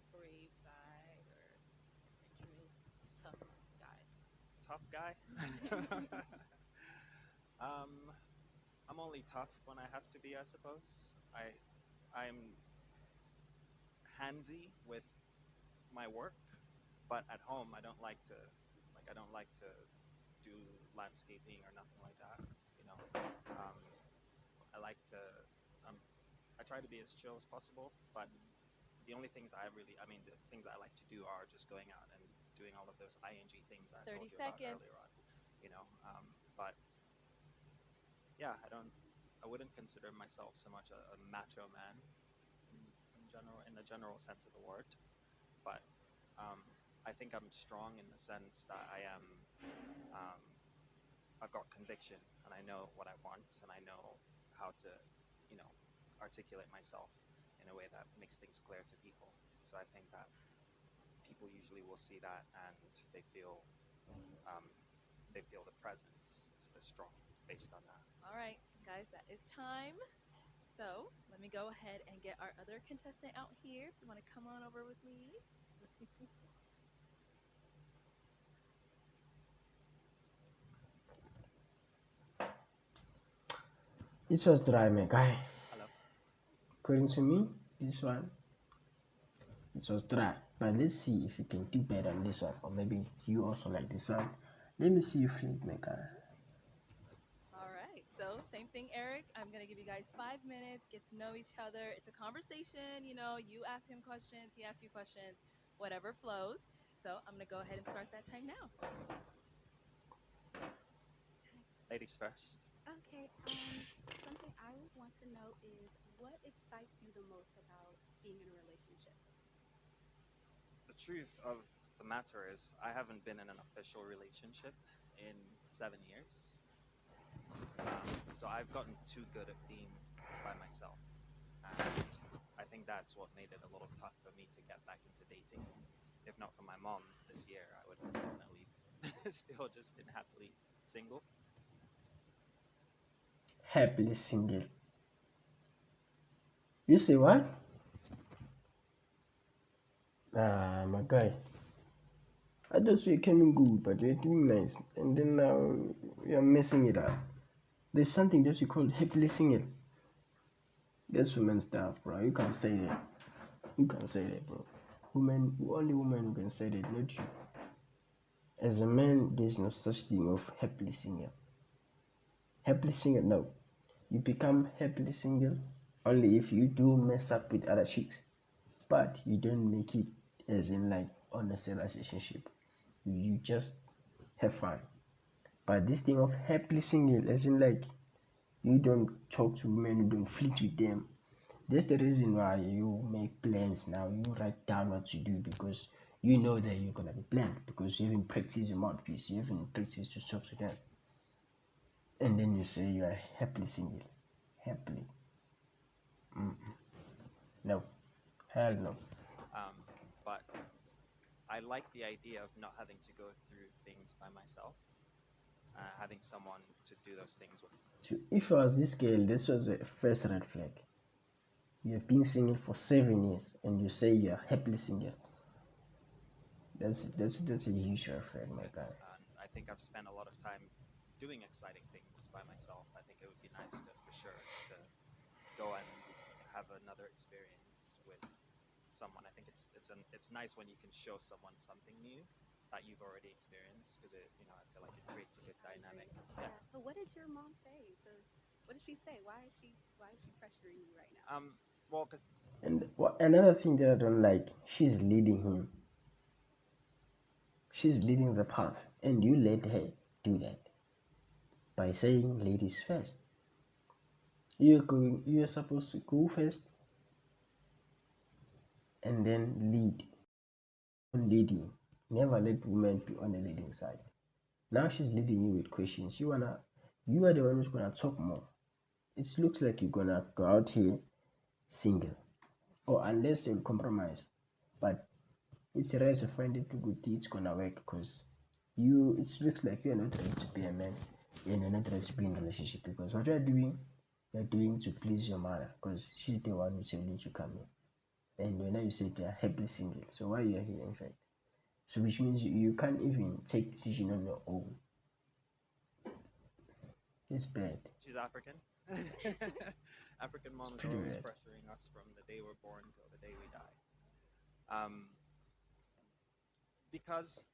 brave side or adventurous, tough guys. Tough guy. um, I'm only tough when I have to be, I suppose. I'm handsy with my work, but at home I don't like to do landscaping or nothing like that. You know, um, I like to um, I try to be as chill as possible, but the only things the things I like to do are just going out and doing all of those ing things I 30 told you about seconds. earlier on. But yeah, I wouldn't consider myself so much a macho man in, in the general sense of the word, but um, I think I'm strong in the sense that um, I've got conviction and I know what I want and I know how to, you know, articulate myself in a way that makes things clear to people. So I think that people usually will see that and um, they feel the presence is strong based on that. All right, guys, that is time. So let me go ahead and get our other contestant out here. If you want to come on over with me. This was dry, my guy. Hello. According to me, this one it was dry. But let's see if you can do better on this one, or maybe you also like this one. Let me see you flip, my guy. All right. So, same thing, Eric. I'm going to give you guys 5 minutes, get to know each other. It's a conversation. You ask him questions, he asks you questions, whatever flows. So, I'm going to go ahead and start that time now. Ladies first. Okay. Something I would want to know is what excites you the most about being in a relationship? The truth of the matter is, I haven't been in an official relationship in 7 years. So I've gotten too good at being by myself. And I think that's what made it a little tough for me to get back into dating. If not for my mom this year, I would have definitely still just been happily single. Happily single. You say what? Ah, my guy. I thought we were coming good, but you're doing nice. And then now you're messing it up. There's something that we call happily single. That's women stuff, bro. You can say that. You can say that, bro. Only women who can say that, not you. As a man, there's no such thing of happily single. Happily single, no. You become happily single only if you do mess up with other chicks, but you don't make it as in like honest relationship. You just have fun. But this thing of happily single, as in like you don't talk to women, you don't flirt with them. That's the reason why you make plans now. You write down what to do because you know that you're gonna be planned because you haven't practiced your mouthpiece, you haven't practiced to talk to them. And then you say you are happily single. Happily. No. Hell no. Um, but I like the idea of not having to go through things by myself, having someone to do those things with. So if I was this girl, this was a first red flag. You have been single for 7 years and you say you are happily single. That's a huge red flag, my guy. And I think I've spent a lot of time doing exciting things by myself. I think it would be nice to, for sure, to go and have another experience with someone. I think it's nice when you can show someone something new. that you've already experienced, because I feel like it creates a good I dynamic. agree. Yeah. Yeah. So what did your mom say? So what did she say? Why is she pressuring you right now? Well, because And another thing that I don't like, she's leading him. She's leading the path, and you let her do that by saying ladies first. You're supposed to go first and then lead. On leading. Never let women be on the leading side. Now she's leading you with questions. You are the one who's gonna talk more. It looks like you're gonna go out here single. Or unless they'll compromise. But it's rare to find it good it's gonna work because it looks like you're not ready to be a man and you're not ready to be in a relationship, because what you're doing to please your mother, because she's the one who's willing to come in. And now you said you're happily single. So why you're here in fact? So which means you can't even take decision on your own. It's bad. she's African. African It's moms are pretty always bad. pressuring us from the day we're born till the day we die. Because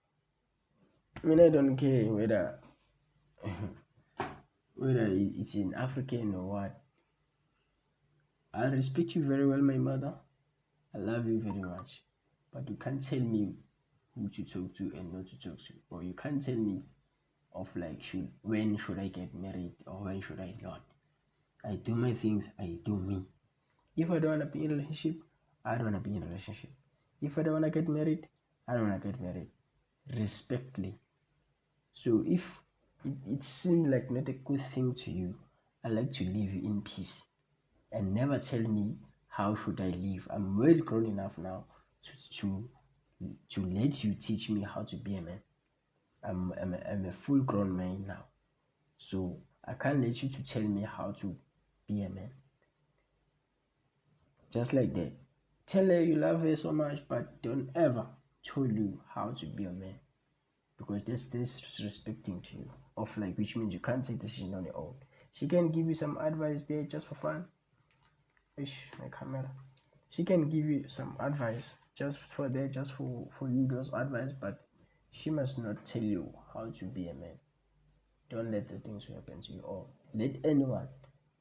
I mean, I don't care whether whether it's in African or what. I respect you very well, my mother. I love you very much. But you can't tell me who to talk to and not to talk to. Or you can't tell me of like when should I get married or when should I not. I do my things, I do me. If I don't wanna be in a relationship, I don't wanna be in a relationship. If I don't wanna get married, I don't wanna get married. Respectfully. So if it seems like not a good thing to you, I like to leave you in peace and never tell me how should I live. I'm well grown enough now to let you teach me how to be a man. I'm a full grown man now, so I can't let you to tell me how to be a man. Just like that. Tell her you love her so much, but don't ever tell you how to be a man, because that's disrespecting to you. Of like, which means you can't take decision on your own. She can give you some advice there just for fun. Ish, my camera. She can give you some advice just for there, just for you those advice, but she must not tell you how to be a man. Don't let the things happen to you, or let anyone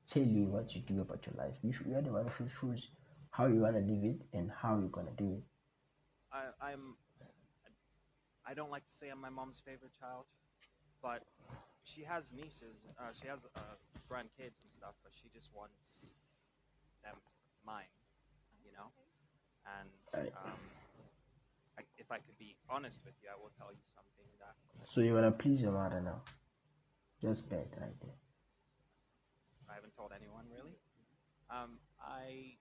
tell you what to do about your life. You are the one who should choose how you wanna live it and how you're gonna do it. I'm I don't like to say I'm my mom's favorite child, but she has nieces. She has grandkids and stuff, but she just wants them mine, you know. Okay. And Right. if I could be honest with you, I will tell you something that So you wanna please your mother now. That's bad right there. I haven't told anyone really. I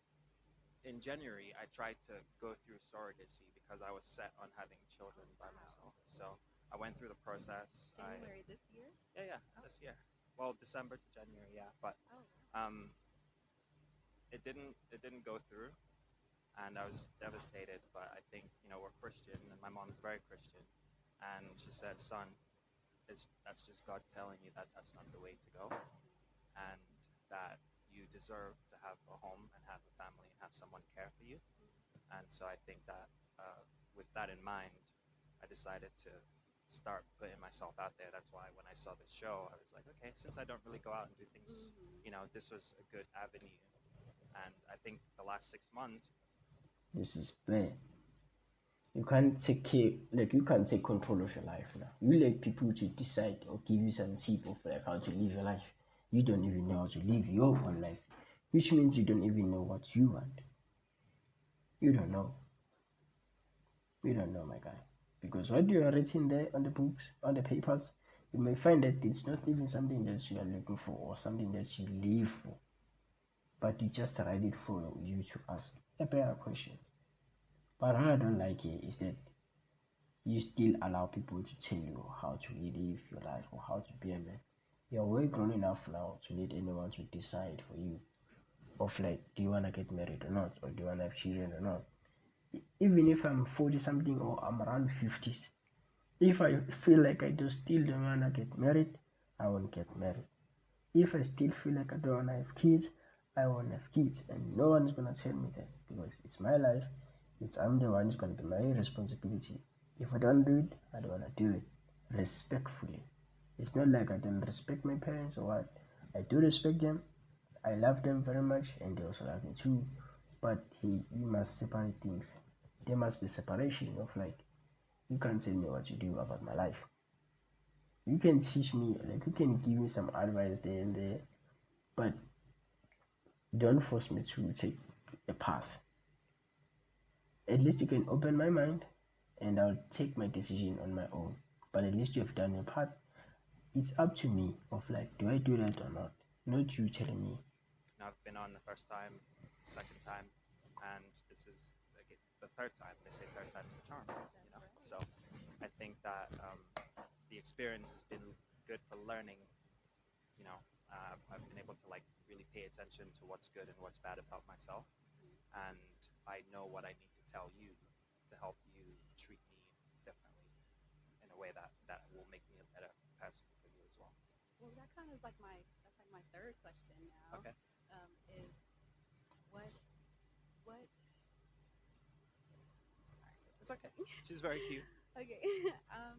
in January I tried to go through surrogacy because I was set on having children by myself. So I went through the process. January this year? Yeah, Oh, this year. Well, December to January, yeah, but oh, um, it didn't go through, and I was devastated. But I think we're Christian, and my mom's very Christian, and she said, "Son, that's just God telling you that that's not the way to go, and that you deserve to have a home and have a family and have someone care for you." And so I think that with that in mind, I decided to start putting myself out there. That's why when I saw this show, I was like, okay, since I don't really go out and do things, this was a good avenue. And I think the last 6 months, This is bad. You can't take care, like you can't take control of your life now. You let people to decide or give you some tip of like how to live your life. You don't even know how to live your own life, which means you don't even know what you want. You don't know. You don't know, my guy. Because what you are written there on the books, on the papers, you may find that it's not even something that you are looking for or something that you live for. But you just write it for you to ask a better questions. But what I don't like here is that you still allow people to tell you how to live your life or how to be a man. You're well grown enough now to let anyone to decide for you of like, do you want to get married or not, or do you want to have children or not. Even if I'm 40 something or I'm around 50s, if I feel like I do still don't want to get married, I won't get married. If I still feel like I don't want to have kids, I won't have kids, and no one is gonna tell me that because it's my life. I'm the one who's gonna be my responsibility If I don't do it, I don't wanna do it. Respectfully. It's not like I don't respect my parents or what. I do respect them. I love them very much and they also love me too. But hey, we must separate things. There must be separation of like you can't tell me what to do about my life. You can teach me, like you can give me some advice there and there, but don't force me to take a path. At least you can open my mind and I'll take my decision on my own. But at least you have done your part. It's up to me of like, do I do that or not? Not you telling me. Now, I've been on the first time, the second time, and this is like the third time. They say third time's the charm, you know. right. So I think that the experience has been good for learning. You know, I've been able to like really pay attention to what's good and what's bad about myself, and I know what I need to tell you to help you treat me differently in a way that will make me a better person for you as well. Well, that kind of is like my third question now. Okay, Is what what? Sorry, just it's okay. thinking. She's very cute. Okay.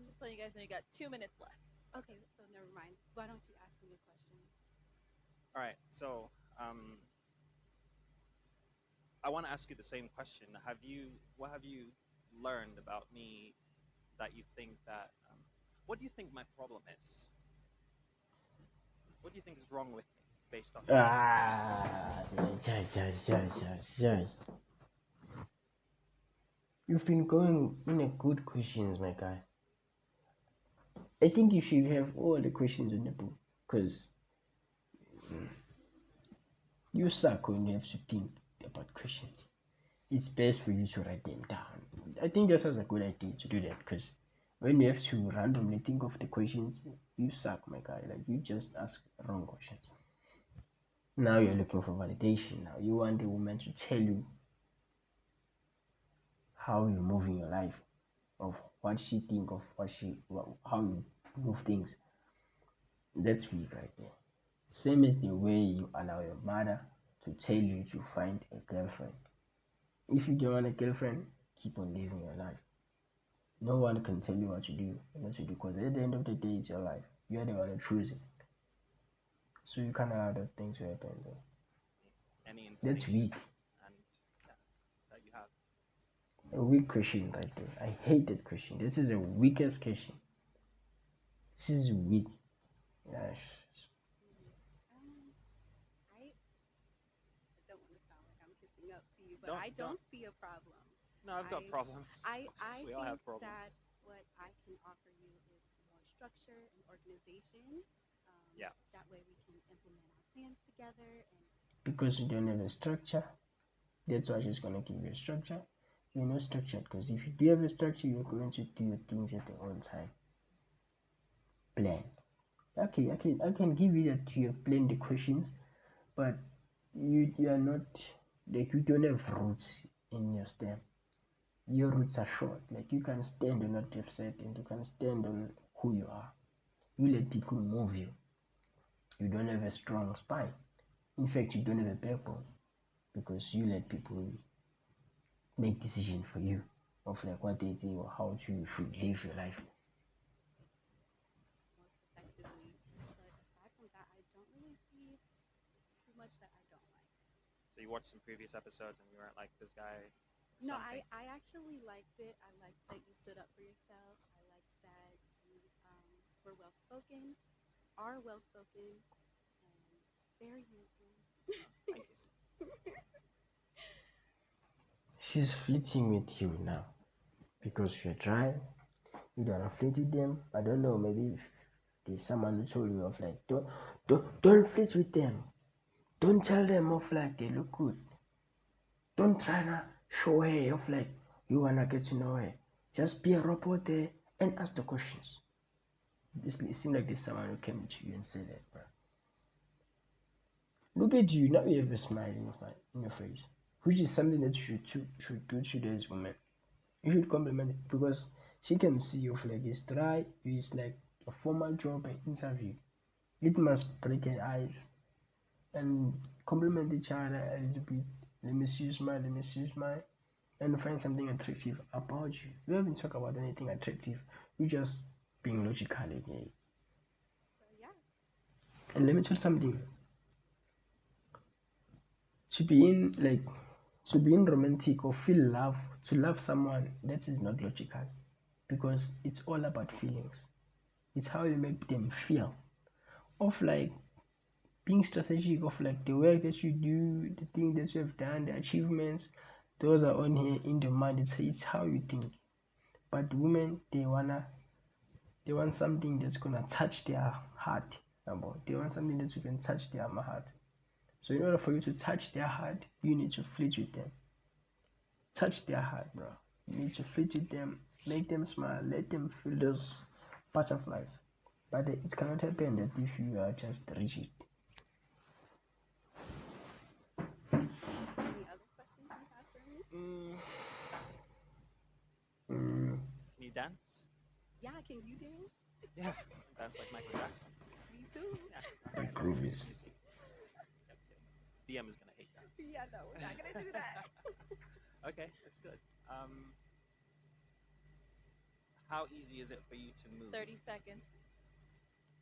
Just letting you guys know you got 2 minutes left. Okay. So never mind. Why don't you ask me a question? All right, so I want to ask you the same question. What have you learned about me that you think that, what do you think my problem is? What do you think is wrong with me based on that? Ah, yeah, yeah, yeah, yeah, yeah. You've been going in a good questions, my guy. I think you should have all the questions in the book because you suck when you have to think about questions. It's best for you to write them down. I think that was a good idea to do that because when you have to randomly think of the questions, you suck, my guy. Like you just ask wrong questions. Now you're looking for validation. Now you want a woman to tell you how you move in your life, of what she think of how you move things. That's weak right there. Same as the way you allow your mother to tell you to find a girlfriend. If you don't want a girlfriend, keep on living your life. No one can tell you what to do and what to do because at the end of the day, it's your life. You're the one who chooses it. So you can't allow that thing to happen. Though. Any That's information weak. and yeah, that you have. A weak question right there. I hate that question. This is the weakest question. This is weak. Yes. Um, I don't want to sound like I'm kissing up to you, but Don't I don't. don't see a problem. No, I've got I problems. I We all think have problems. that what I can offer you is more structure and organization. Yeah. That way we can implement our plans together and Because you don't have a structure, that's why she's gonna give you a structure. You're not structured because if you do have a structure, you're going to do your things at your own time. Plan. Okay, I can give you that you have planned the questions, but you are not like you don't have roots in your stem. Your roots are short. Like you can stand on what you've said and you can stand on who you are. You let people move you. You don't have a strong spine. In fact, you don't have a backbone because you let people make decisions for you of like what they think or how you should live your life. most effectively. But aside from that, I don't really see too much that I don't like. So you watched some previous episodes and you weren't like this guy. No, Something. I actually liked it. I liked that you stood up for yourself. I liked that you were well spoken, are well spoken, and very handsome. Thank you. She's flirting with you now because you're dry. You don't flirt with them. I don't know. Maybe if there's someone who told you of like don't flirt with them. Don't tell them of like they look good. Don't try to show her of like you wanna get to know her. Just be a robot there and ask the questions. It seems like there's someone who came to you and said that, bro. Look at you now. You have a smile in your face, which is something that you should do to this woman. You should compliment it because she can see you like it's dry. It's like a formal job and interview. It must break her eyes and compliment each other a little bit. Let me see you smile. Let me see you smile. and find something attractive about you. You haven't talked about anything attractive. You just being logical again. So yeah. And let me tell you something. To be in like to be in romantic or feel love, to love someone, that is not logical, because it's all about feelings. It's how you make them feel. Of like being strategic, of like the work that you do, the things that you have done, the achievements, those are on here in the mind. It's how you think. But women, they want something that's gonna touch their heart. They want something that you can touch their heart. So in order for you to touch their heart, you need to flirt with them. Touch their heart, bro. You need to flirt with them, make them smile, let them feel those butterflies. But it cannot happen that if you are just rigid. Any other questions you have for me? Mm, Can you dance? Yeah, can you dance? Yeah, dance like Michael Jackson. Me too. Yeah, the groove is. easy. Yep, kidding. DM is gonna hate that. Yeah, no, we're not gonna do that. Okay, that's good. How easy is it for you to move? 30 seconds.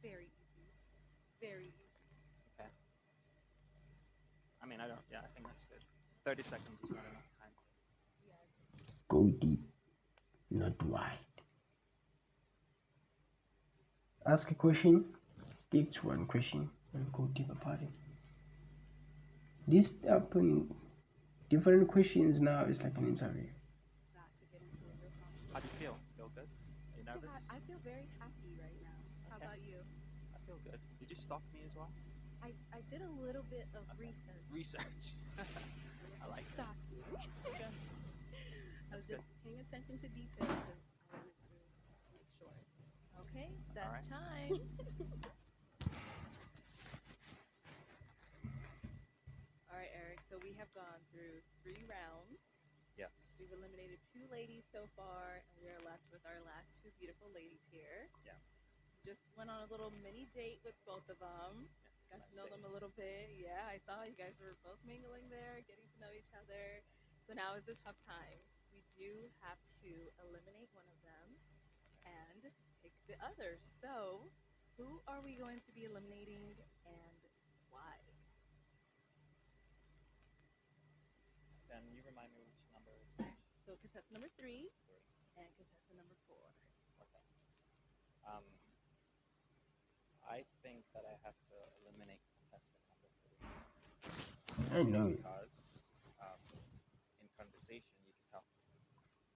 Very easy. Very easy. Okay. I mean, I don't. Yeah, I think that's good. 30 seconds is not enough time to. Yes. Go deep, not wide. Ask a question, stick to one question, and go deep about it. This happen different questions now is like an interview. Got to get into a real How do you conversation. feel? Feel good? Are you nervous? Yeah, I feel very happy right now. How Okay, about you? I feel good. Did you stalk me as well? I did a little bit of Okay. research. Research. It I wasn't like it. stalking. Okay, I was that's good. just paying attention to details because I wanted to make sure. Okay, All that's right. time. All right, Eric. So we have gone through 3 rounds. Yes. We've eliminated 2 ladies so far, and we are left with our last 2 beautiful ladies here. Yeah. Just went on a little mini date with both of them. Yeah, Got it's to a know nice them day. a little bit. Yeah, I saw you guys were both mingling there, getting to know each other. So now is the tough time. We do have to eliminate one of them and pick the others. So, who are we going to be eliminating and why? Then you remind me which number is which. So, contestant number 3 Three. and contestant number 4. Okay. Um, I think that I have to eliminate contestant number 3 I know it. because um, in conversation you can tell.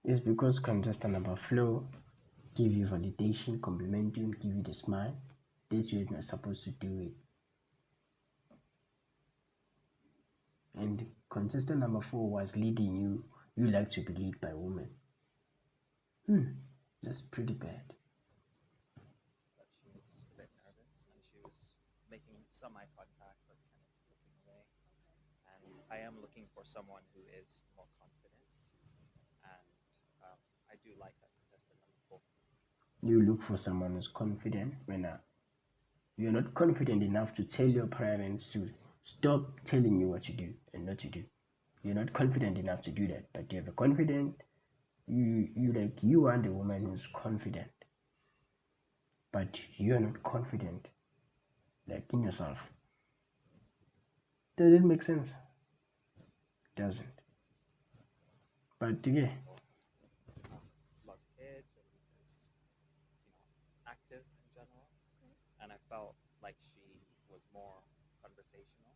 It's because contestant number flow give you validation, compliment you, give you the smile. That's you're not supposed to do it. And contestant number 4 was leading you. You like to be led by women. That's pretty bad. But she was a bit nervous and she was making some eye contact but kind of looking away. And I am looking for someone who is more confident, and I do like that contestant number 4. You look for someone who's confident when you're not confident enough to tell your parents to stop telling you what to do and not to do. You're not confident enough to do that, but you have a confident. You want a woman who's confident, but you're not confident like in yourself. Does it make sense? Doesn't. But yeah, Um, Loves kids and is, active in general. And I felt like she was more conversational,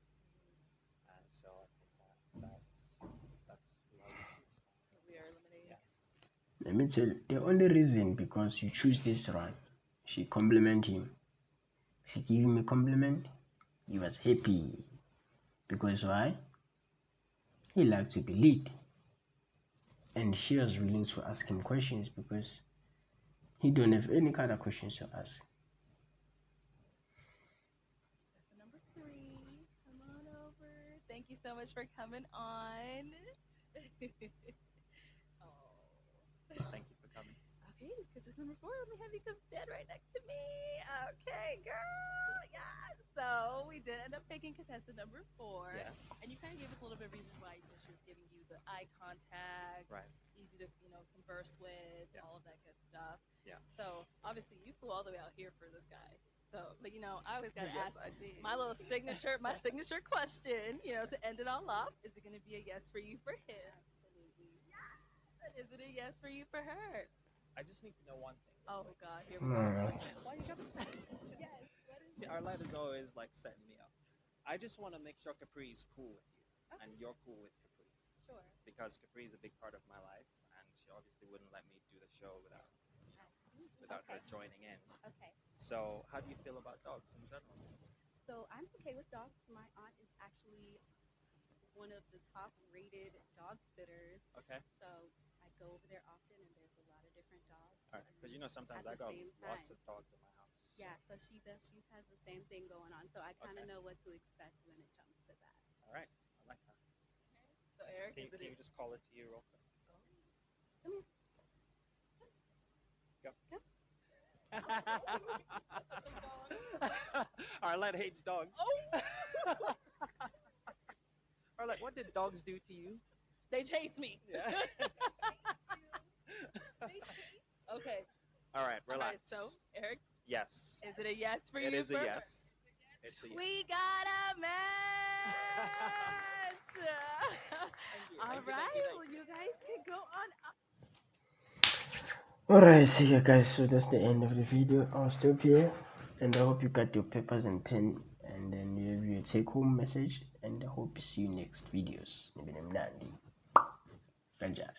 and so I think that's who I would choose. So, we are eliminating. Yeah. let me tell you, the only reason because you choose this one, she compliment him. She give him a compliment. He was happy because why? He liked to be lead, and she was willing to ask him questions because he don't have any kind of questions to ask. Contestant number 3, come on over. Thank you so much for coming on. Oh. Thank you for coming. Okay, contestant number 4, let me have you come stand right next to me. Okay, girl. Yes. So we did end up picking contestant number 4. Yes. And you kind of gave us a little bit of reasons why. You said she was giving you the eye contact, Right. easy to converse with, Yeah. all of that good stuff. Yeah. So obviously you flew all the way out here for this guy. So, but I always gotta Yes, ask I did. my signature question. To end it all off. Is it gonna be a yes for you for him? Absolutely. Is it a yes for you for her? I just need to know one thing. Oh God, here we go. Alright. Why you gotta say? Yes. What is See, Arlette is always like setting me up. I just want to make sure Capri is cool with you, Okay. and you're cool with Capri, Sure. because Capri is a big part of my life, and she obviously wouldn't let me do the show without her Okay. joining in. Okay. So, how do you feel about dogs in general? So I'm okay with dogs. My aunt is actually one of the top rated dog sitters. Okay. So I go over there often, and there's a lot of different dogs. All right. Because sometimes at I the got same lots time. of dogs in my house. Yeah, so she does. She has the same thing going on. So I kind of Okay. know what to expect when it comes to that. All right. I like that. So Eric, Can is it? you just call it to you real quick? Come here. Go. Come. Arlette hates dogs. Oh. Arlette, what did dogs do to you? They chase me. Yeah. Okay. All right, All relax. right. So Eric, Yes. is it a yes for you? It is a for her? yes. It's a yes. We got a match. All right. Well, you guys can go on. Alright, see you guys. So that's the end of the video. I'll stop here, and I hope you got your papers and pen, and then you have your take-home message. And I hope to see you next videos. Maybe I'm Nandi. Ganja.